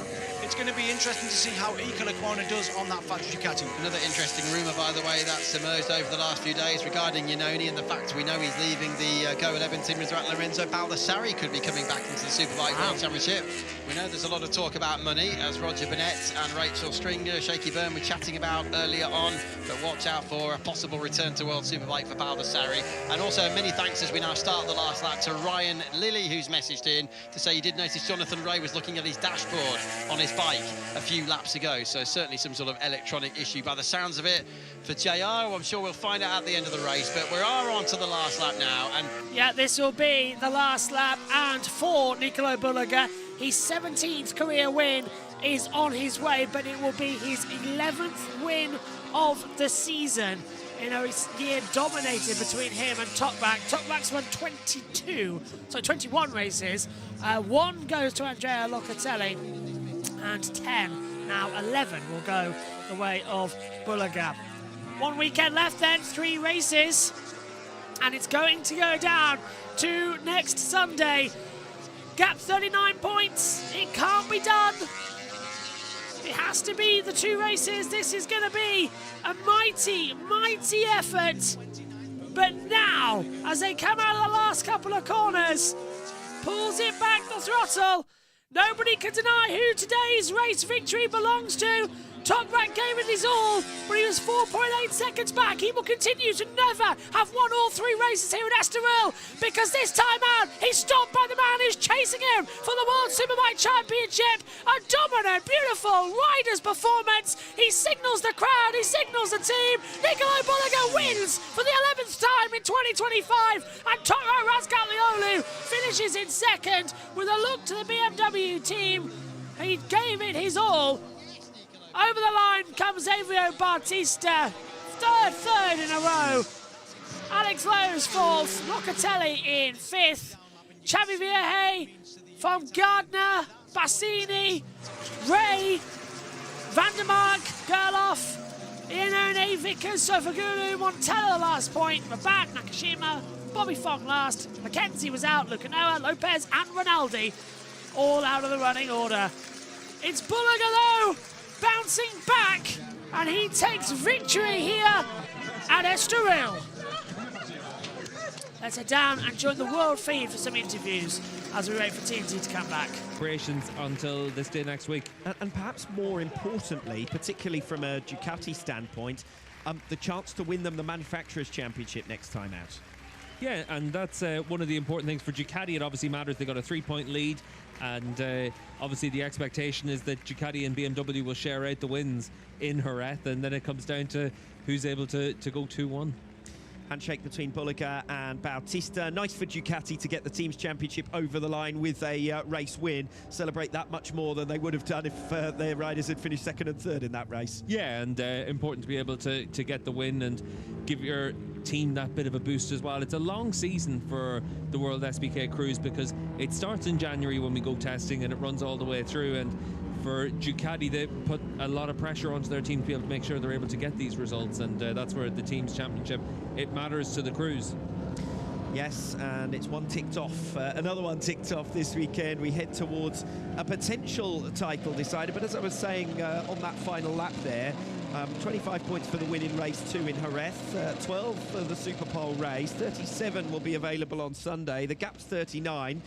Speaker 2: going to be interesting to see how Ika Lequana does on that factory Ducati.
Speaker 8: Another interesting rumour, by the way, that's emerged over the last few days regarding Iannone and the fact we know he's leaving the Go 11 team with Lorenzo Baldassarri could be coming back into the Superbike World Championship. We know there's a lot of talk about money, as Roger Burnett and Rachel Stringer, Shaky Byrne were chatting about earlier on, but watch out for a possible return to World Superbike for Baldassarri. And also many thanks as we now start the last lap to Ryan Lilly, who's messaged in to say he did notice Jonathan Ray was looking at his dashboard on his bike a few laps ago, so certainly some sort of electronic issue by the sounds of it for JR. I'm sure we'll find out at the end of the race, but we are on to the last lap now. And
Speaker 1: yeah, this will be the last lap, and for Nicolo Bulliger, his 17th career win is on his way, but it will be his 11th win of the season. You know, it's year dominated between him and Toprak. Toprak's won 21 races. One goes to Andrea Locatelli, and 10, now 11, will go the way of Bulliger. 1 weekend left then, 3 races, and it's going to go down to next Sunday. Gap 39 points, it can't be done. It has to be the 2 races. This is going to be a mighty, mighty effort. But now, as they come out of the last couple of corners, pulls it back the throttle. Nobody can deny who today's race victory belongs to. Toprak gave it his all, but he was 4.8 seconds back. He will continue to never have won all 3 races here at Estoril, because this time out, he's stopped by the man who's chasing him for the World Superbike Championship. A dominant, beautiful rider's performance. He signals the crowd, he signals the team. Nicolo Bulliger wins for the 11th time in 2025, and Toprak Razgatlioglu finishes in second with a look to the BMW team. He gave it his all. Over the line comes Avio Bautista, third in a row. Alex Lowe's fourth, Locatelli in 5th. Xavi Vierge, from Gardner, Bassini, Ray, Vandermark, Gerloff, Iannone, Vickers, Sofagulu, Montella the last point, Rabat, Nakashima, Bobby Fong last. Mackenzie was out, Lucanoa, Lopez and Rinaldi all out of the running order. It's Bulliger though, bouncing back, and he takes victory here at Estoril. Let's head down and join the world feed for some interviews as we wait for TNT to come back.
Speaker 10: Operations until this day next week. And perhaps more importantly, particularly from a Ducati standpoint, the chance to win them the Manufacturers' Championship next time out.
Speaker 11: Yeah, and that's one of the important things for Ducati. It obviously matters. They got a 3-point lead, and obviously the expectation is that Ducati and BMW will share out the wins in Jerez, and then it comes down to who's able to go 2-1.
Speaker 10: Handshake between Bulliger and Bautista. Nice for Ducati to get the team's championship over the line with a race win. Celebrate that much more than they would have done if their riders had finished 2nd and 3rd in that race.
Speaker 11: Yeah, and important to be able to get the win and give your team that bit of a boost as well. It's a long season for the World SBK Cruise because it starts in January when we go testing and it runs all the way through, and for Ducati they put a lot of pressure onto their team to be able to make sure they're able to get these results, and that's where the team's championship, it matters to the crews.
Speaker 10: Yes, and it's one ticked off, another one ticked off this weekend. We head towards a potential title decider, but as I was saying on that final lap there, 25 points for the win in race 2 in Jerez, 12 for the Superpole race, 37 will be available on Sunday. The gap's 39.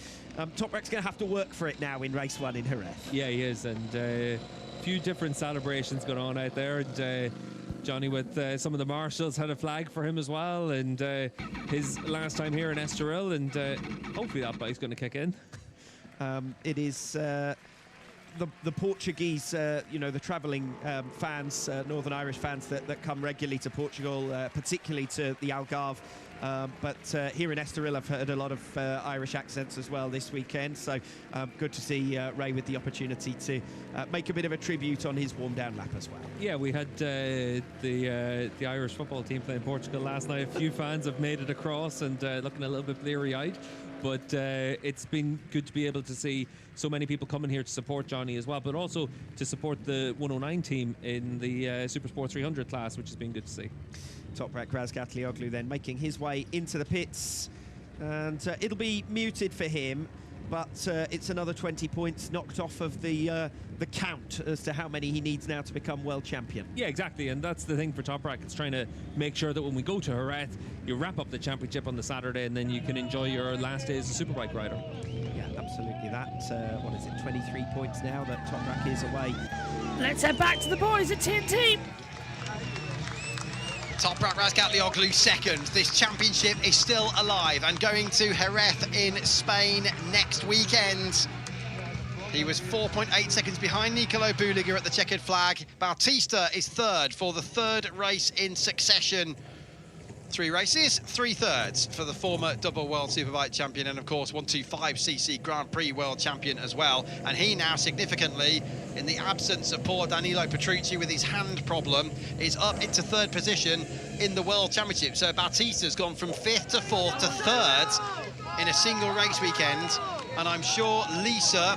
Speaker 10: Toprak's going to have to work for it now in race 1 in Jerez.
Speaker 11: Yeah, he is, and a few different celebrations going on out there, and Johnny with some of the marshals had a flag for him as well, and his last time here in Estoril, and hopefully that bike's going to kick in.
Speaker 10: It is the Portuguese, you know, the travelling fans, Northern Irish fans that come regularly to Portugal, particularly to the Algarve but here in Estoril I've heard a lot of Irish accents as well this weekend, so good to see Ray with the opportunity to make a bit of a tribute on his warm-down lap as well.
Speaker 11: Yeah, we had the Irish football team playing Portugal last night. A few fans have made it across and looking a little bit bleary-eyed, but it's been good to be able to see so many people coming here to support Johnny as well, but also to support the 109 team in the Supersport 300 class, which has been good to see.
Speaker 10: Toprak Razgatlioglu then making his way into the pits, and it'll be muted for him, but it's another 20 points knocked off of the count as to how many he needs now to become world champion.
Speaker 11: Yeah, exactly, and that's the thing for Toprak. It's trying to make sure that when we go to Jerez, you wrap up the championship on the Saturday, and then you can enjoy your last day as a superbike rider.
Speaker 10: Yeah, absolutely. That, what is it, 23 points now that Toprak is away.
Speaker 1: Let's head back to the boys at TNT.
Speaker 8: Toprak Razgatlioglu second. This championship is still alive and going to Jerez in Spain next weekend. He was 4.8 seconds behind Nicolo Buliga at the checkered flag. Bautista is third for the third race in succession. 3 races, 3 thirds for the former double world superbike champion and of course 125cc Grand Prix world champion as well. And he now significantly, in the absence of poor Danilo Petrucci with his hand problem, is up into 3rd position in the world championship. So Bautista's gone from 5th to 4th to 3rd in a single race weekend. And I'm sure Lisa,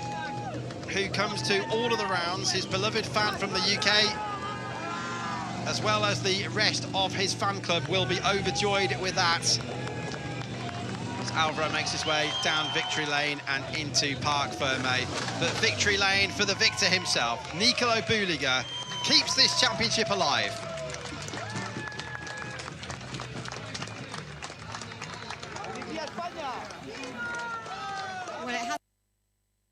Speaker 8: who comes to all of the rounds, his beloved fan from the UK, as well as the rest of his fan club, will be overjoyed with that. As Alvaro makes his way down victory lane and into Parc Fermé. But victory lane for the victor himself. Nicolo Buliga keeps this championship alive.
Speaker 12: Well, it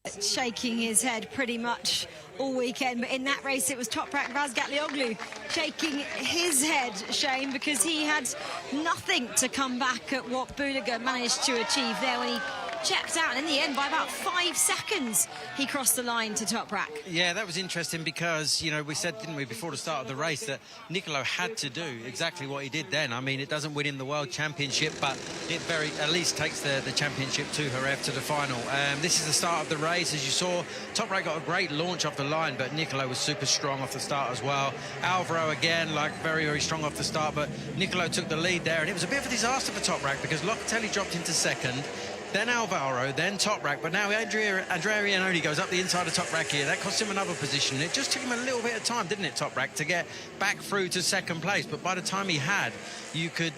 Speaker 12: has shaking his head pretty much all weekend, but in that race it was Toprak Razgatlioglu shaking his head, Shane, because he had nothing to come back at what Buliga managed to achieve there when he checked out, and in the end by about 5 seconds he crossed the line to Toprak.
Speaker 9: Yeah, that was interesting because, you know, we said, didn't we, before the start of the race that Nicolo had to do exactly what he did then. I mean, it doesn't win him the world championship, but it at least takes the championship to Jerez, to the final. This is the start of the race. As you saw, Toprak got a great launch off the line, but Nicolo was super strong off the start as well. Alvaro again, like very, very strong off the start, but Nicolo took the lead there, and it was a bit of a disaster for Toprak because Locatelli dropped into 2nd, then Alvaro, then Toprak, but now Andrea Iannone goes up the inside of Toprak here. That cost him another position. It just took him a little bit of time, didn't it, Toprak, to get back through to 2nd place. But by the time he had, you could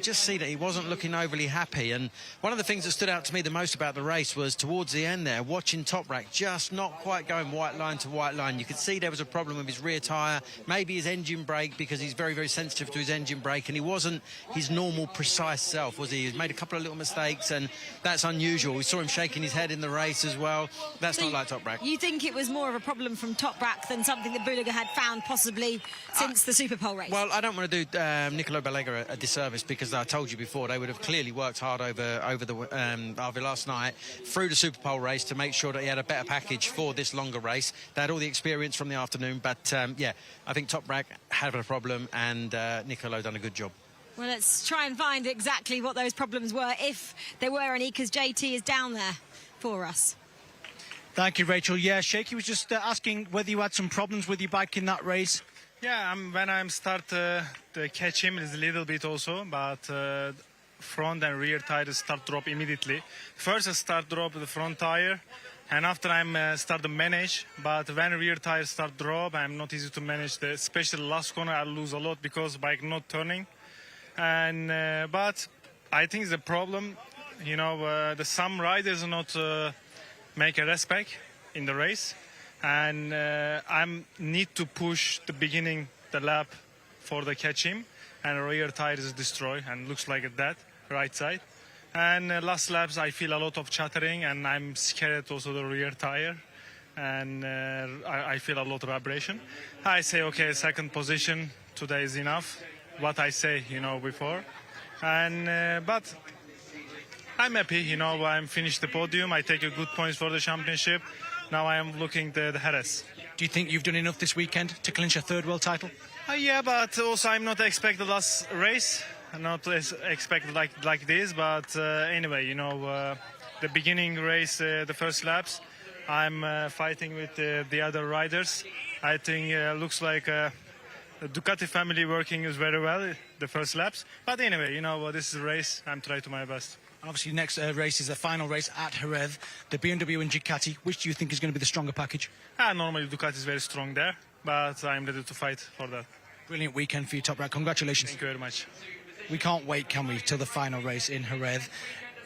Speaker 9: just see that he wasn't looking overly happy. And one of the things that stood out to me the most about the race was towards the end there, watching Toprak just not quite going white line to white line. You could see there was a problem with his rear tyre, maybe his engine brake, because he's very, very sensitive to his engine brake, and he wasn't his normal precise self, was he? He's made a couple of little mistakes, and that's unusual. We saw him shaking his head in the race as well. That's not like Toprak.
Speaker 12: You think it was more of a problem from Toprak than something that Buliga had found possibly since the Superpole race?
Speaker 9: Well, I don't want to do Nicolo Buliga a disservice, because I told you before they would have clearly worked hard over last night through the Superpole race to make sure that he had a better package for this longer race. They had all the experience from the afternoon, but yeah, I think Toprak had a problem, and Nicolo done a good job.
Speaker 12: Well, let's try and find exactly what those problems were, if there were any, because JT is down there for us.
Speaker 2: Thank you, Rachel. Yeah, Shaky was just asking whether you had some problems with your bike in that race.
Speaker 7: Yeah, when I start to catch him, it's a little bit also, but front and rear tires start drop immediately. First I start drop the front tire, and after I'm start to manage, but when rear tires start drop, I'm not easy to manage. Especially last corner, I lose a lot because bike not turning. And but I think the problem, you know, some riders not make a respect in the race, and I need to push the beginning the lap for the catch him, and rear tire is destroyed and looks like that right side. And last laps I feel a lot of chattering, and I'm scared also the rear tire, and I feel a lot of vibration. I say okay, 2nd position today is enough. What I say, you know, before, and but I'm happy, you know. I'm finished the podium. I take a good points for the championship. Now I am looking the Jerez.
Speaker 2: Do you think you've done enough this weekend to clinch a 3rd world title?
Speaker 7: Yeah, but also I'm not expect the last race. not expected like this, but anyway, you know, the beginning race, the first laps, I'm fighting with the other riders. I think looks like the Ducati family working is very well the first laps. But anyway, you know, this is a race. I'm trying to my best.
Speaker 2: Obviously, next race is the final race at Jerez, the BMW and Ducati. Which do you think is going to be the stronger package?
Speaker 7: Normally, Ducati is very strong there, but I'm ready to fight for that.
Speaker 2: Brilliant weekend for you, Top Rat. Congratulations.
Speaker 7: Thank you very much.
Speaker 2: We can't wait, can we, till the final race in Jerez.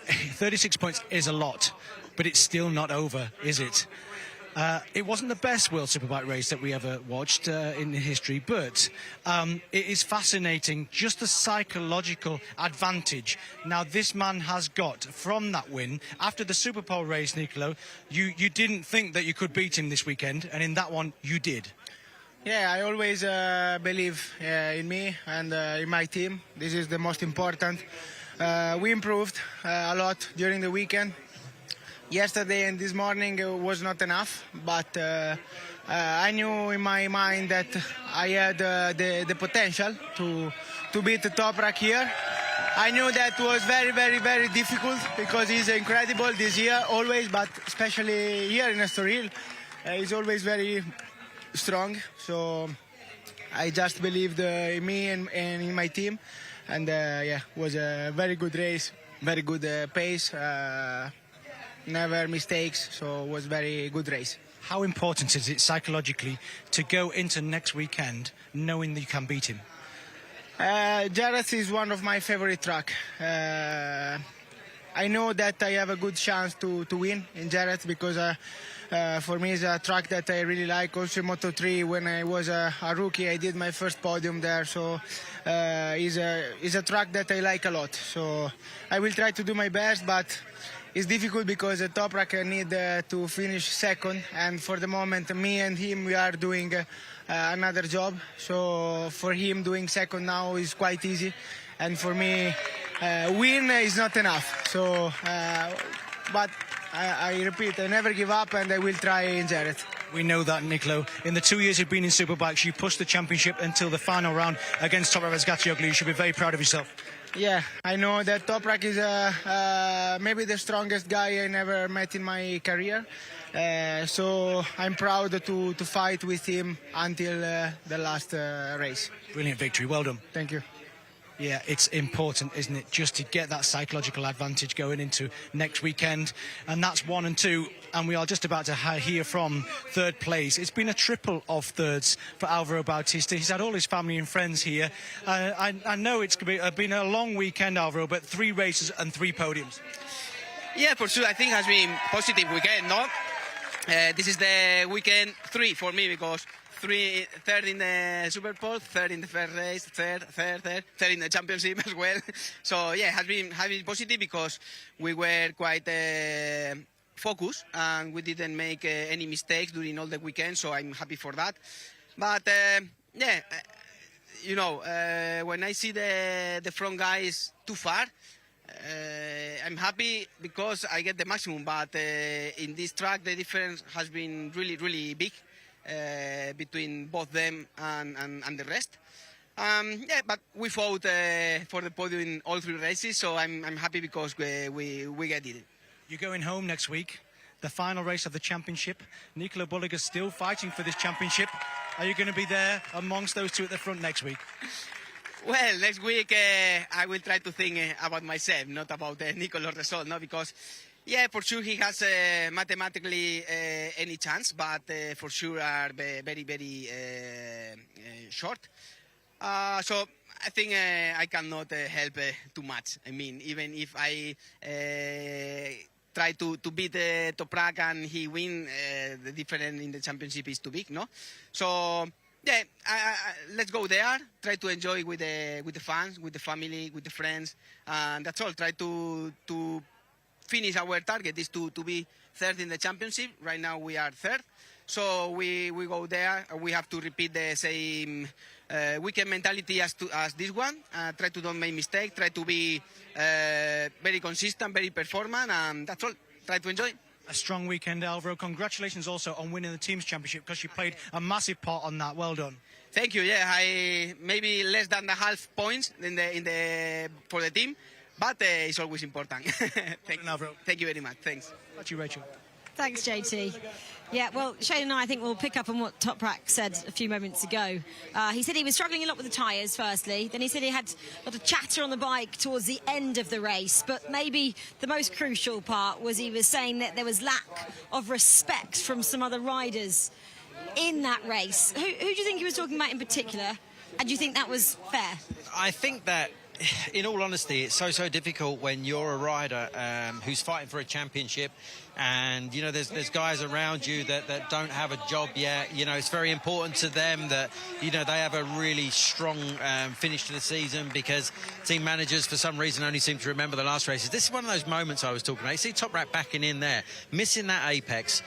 Speaker 2: 36 points is a lot, but it's still not over, is it? It wasn't the best World Superbike race that we ever watched in history, but it is fascinating, just the psychological advantage now this man has got from that win. After the Superpole race, Nicolo, you didn't think that you could beat him this weekend, and in that one, you did.
Speaker 6: Yeah, I always believe in me and in my team. This is the most important. We improved a lot during the weekend. Yesterday and this morning was not enough, but I knew in my mind that I had the potential to beat the Top Rack here. I knew that was very, very, very difficult because he's incredible this year, always, but especially here in Estoril. He's always very strong, so I just believed in me and in my team. And yeah, it was a very good race, very good pace, never mistakes, so it was very good race.
Speaker 2: How important is it psychologically to go into next weekend knowing that you can beat him?
Speaker 6: Jerez is one of my favorite tracks. I know that I have a good chance to win in Jerez because for me it's a track that I really like. Also in Moto3, when I was a rookie, I did my first podium there, so it's a track that I like a lot. So I will try to do my best, but it's difficult because the Top Rack need to finish second, and for the moment me and him, we are doing another job. So for him, doing second now is quite easy, and for me, win is not enough. So, but I repeat, I never give up, and I will try in Jerez.
Speaker 2: We know that, Nicolo. In the 2 years you've been in Superbikes, you pushed the championship until the final round against Top Rack Razgatlioglu. You should be very proud of yourself.
Speaker 6: Yeah, I know that Top Rack is maybe the strongest guy I never met in my career. So I'm proud to fight with him until the last race.
Speaker 2: Brilliant victory. Well done.
Speaker 6: Thank you.
Speaker 2: Yeah, it's important, isn't it, just to get that psychological advantage going into next weekend. And that's 1 and 2. And we are just about to hear from third place. It's been a triple of thirds for Alvaro Bautista. He's had all his family and friends here. I know it's been a long weekend, Alvaro, but 3 races and 3 podiums.
Speaker 5: Yeah, for sure. I think it has been positive weekend, no? This is the weekend 3 for me because third in the Superpole, third in the first race, third in the championship as well. So yeah, has been positive because we were quite focused and we didn't make any mistakes during all the weekend. So I'm happy for that. But yeah, you know, when I see the front guys too far, I'm happy because I get the maximum. But in this track, the difference has been really, really big. Between both them and the rest. Yeah, but we fought for the podium in all 3 races, so I'm happy because we get it.
Speaker 2: You're going home next week, the final race of the championship. Nicolo Bulliger's still fighting for this championship. Are you going to be there amongst those 2 at the front next week?
Speaker 5: Well, next week I will try to think about myself, not about Nicolo's result, no, because yeah, for sure he has mathematically any chance, but for sure are very, very short. So I think I cannot help too much. I mean, even if I try to beat Top Rack and he win, the difference in the championship is too big, no? So yeah, let's go there. Try to enjoy with the fans, with the family, with the friends, and that's all. Try to finish our target is to be third in the championship. Right now we are third, so we go there. We have to repeat the same weekend mentality as this one. Try to don't make mistake. Try to be very consistent, very performant, and that's all. Try to enjoy.
Speaker 2: A strong weekend, Alvaro. Congratulations also on winning the team's championship because you played a massive part on that. Well done.
Speaker 5: Thank you. Yeah, I maybe less than the half points for the team, but it's always important. Thank you very much. Thanks.
Speaker 2: Thank you, Rachel.
Speaker 12: Thanks, JT. Yeah, well, Shane and I think we'll pick up on what Toprak said a few moments ago. He said he was struggling a lot with the tyres, firstly. Then he said he had a lot of chatter on the bike towards the end of the race. But maybe the most crucial part was he was saying that there was lack of respect from some other riders in that race. Who do you think he was talking about in particular? And do you think that was fair?
Speaker 9: I think that, in all honesty, it's so difficult when you're a rider who's fighting for a championship, and you know there's guys around you that don't have a job yet. You know, it's very important to them that they have a really strong finish to the season, because team managers for some reason only seem to remember the last races. This is one of those moments I was talking about. You see Toprak backing in there, missing that apex.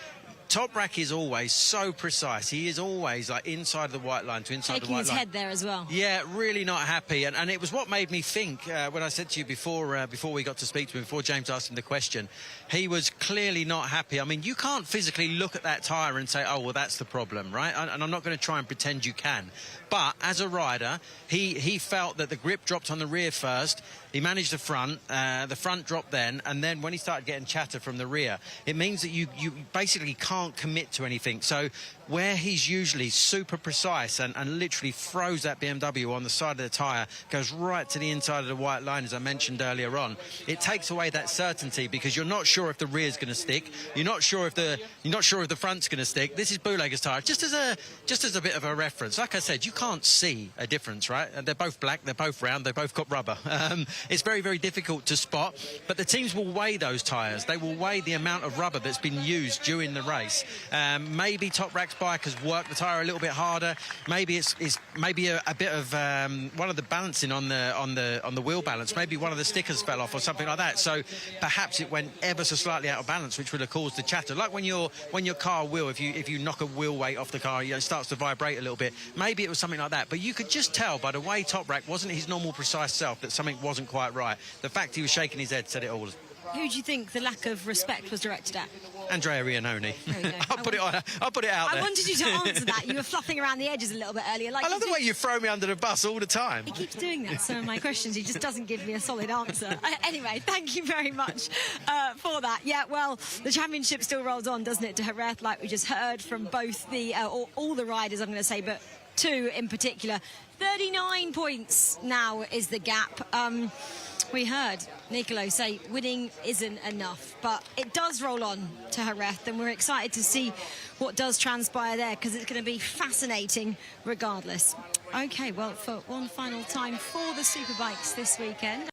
Speaker 9: Toprak is always so precise. He is always like inside the white line to inside the white line.
Speaker 12: Taking his head there as well.
Speaker 9: Yeah, really not happy. And it was what made me think, when I said to you before we got to speak to him, before James asked him the question, he was clearly not happy. I mean, you can't physically look at that tyre and say, oh, well, that's the problem, right? And I'm not going to try and pretend you can. But as a rider, he felt that the grip dropped on the rear first. He managed the front dropped then, and then when he started getting chatter from the rear, it means that you basically can't commit to anything. So where he's usually super precise and literally throws that BMW on the side of the tyre, goes right to the inside of the white line, as I mentioned earlier on, it takes away that certainty, because you're not sure if the rear's going to stick, you're not sure if the front's going to stick. This is Bootlegger's tyre, just as a bit of a reference. Like I said, you can't see a difference, right? They're both black, they're both round, they've both got rubber. It's very, very difficult to spot, but the teams will weigh those tyres. They will weigh the amount of rubber that's been used during the race. Maybe Toprak's bike has worked the tyre a little bit harder. Maybe it's maybe a bit of one of the balancing on the wheel balance. Maybe one of the stickers fell off or something like that. So perhaps it went ever so slightly out of balance, which would have caused the chatter. Like when your car wheel, if you knock a wheel weight off the car, it starts to vibrate a little bit. Maybe it was something like that. But you could just tell by the way Toprak wasn't his normal precise self that something wasn't quite right. The fact he was shaking his head said it all.
Speaker 12: Who do you think the lack of respect was directed at?
Speaker 9: Andrea Riannoni. I'll put it out there.
Speaker 12: I wanted you to answer that. You were fluffing around the edges a little bit earlier.
Speaker 9: I love the way you throw me under the bus all the time.
Speaker 12: He keeps doing that. Some of my questions, he just doesn't give me a solid answer. Anyway, thank you very much for that. Yeah, well, the championship still rolls on, doesn't it, to Jerez, like we just heard from both the all the riders, I'm going to say, but two in particular. 39 points now is the gap. We heard Nicolo say winning isn't enough, but it does roll on to Jerez, and we're excited to see what does transpire there, because it's going to be fascinating regardless. Okay, well, for one final time for the Superbikes this weekend,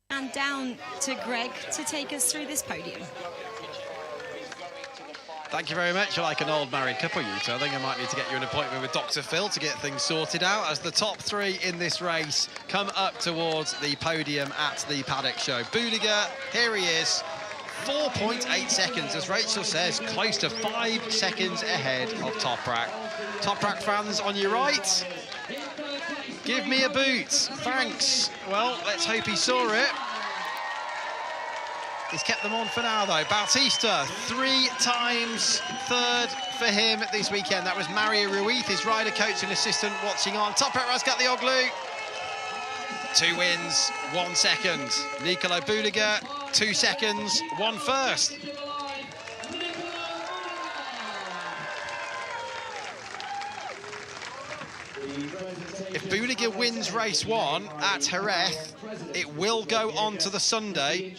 Speaker 12: and down to Greg to take us through this podium.
Speaker 8: Thank you very much. You're like an old married couple, you two. I think I might need to get you an appointment with Dr. Phil to get things sorted out, as the top three in this race come up towards the podium at the paddock show. Bootlegger, here he is, 4.8 seconds, as Rachel says, close to 5 seconds ahead of Toprak. Toprak fans on your right, give me a boot, thanks. Well, let's hope he saw it. He's kept them on for now, though. Bautista, 3 times third for him this weekend. That was Mario Ruiz, his rider coach and assistant, watching on. Toprak Razgatlioglu, 2 wins, 1 second. Nicolo Bootlegger, 2 seconds, 1 first. If Bootlegger wins race 1 at Jerez, it will go on to the Sunday.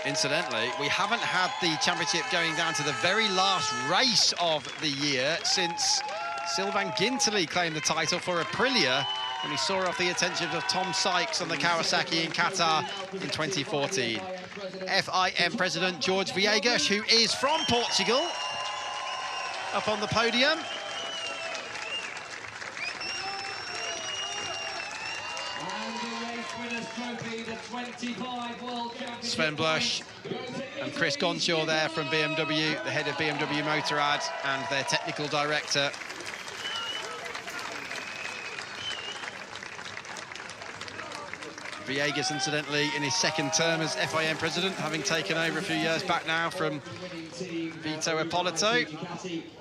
Speaker 8: Incidentally, we haven't had the championship going down to the very last race of the year since Sylvain Guintoli claimed the title for Aprilia when he saw off the attention of Tom Sykes on the Kawasaki in Qatar in 2014. FIM President George Viegas, who is from Portugal, up on the podium. Sven Blush and Chris Gonshaw there from BMW, the head of BMW Motorrad and their technical director. Villegas, incidentally, in his second term as FIM president, having taken over a few years back now from Vito Ippolito.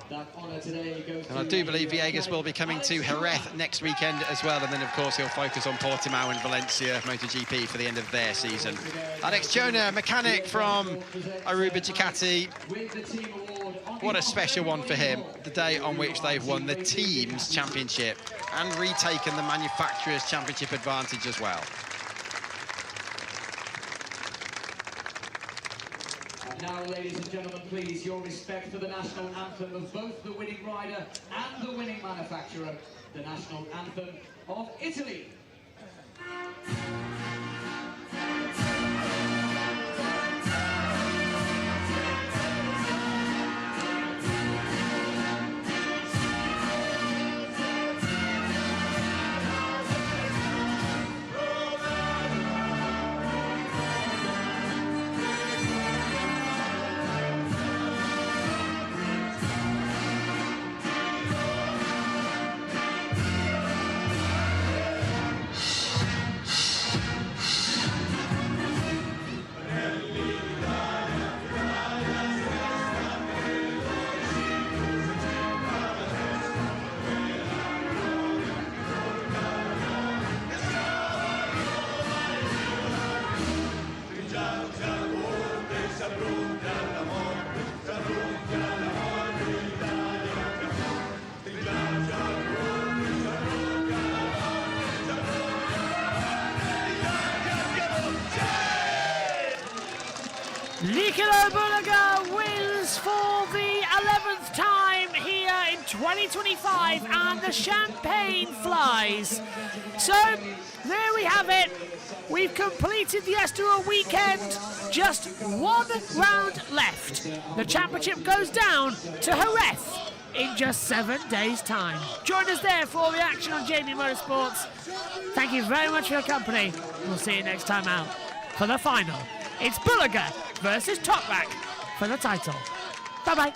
Speaker 8: And I do believe Villegas will be coming to Jerez next weekend as well. And then, of course, he'll focus on Portimao and Valencia MotoGP for the end of their season. Alex Jonah, mechanic from Aruba Ducati. What a special one for him, the day on which they've won the team's championship and retaken the manufacturer's championship advantage as well.
Speaker 13: Now, ladies and gentlemen, please, your respect for the national anthem of both the winning rider and the winning manufacturer, the national anthem of Italy.
Speaker 1: Nicolo Bulliger wins for the 11th time here in 2025, and the champagne flies. So there we have it. We've completed the Estoril weekend. Just one round left. The championship goes down to Jerez in just 7 days' time. Join us there for all the action on JB Motorsports. Thank you very much for your company. We'll see you next time out for the final. It's Bulliger versus Toprak for the title. Bye-bye.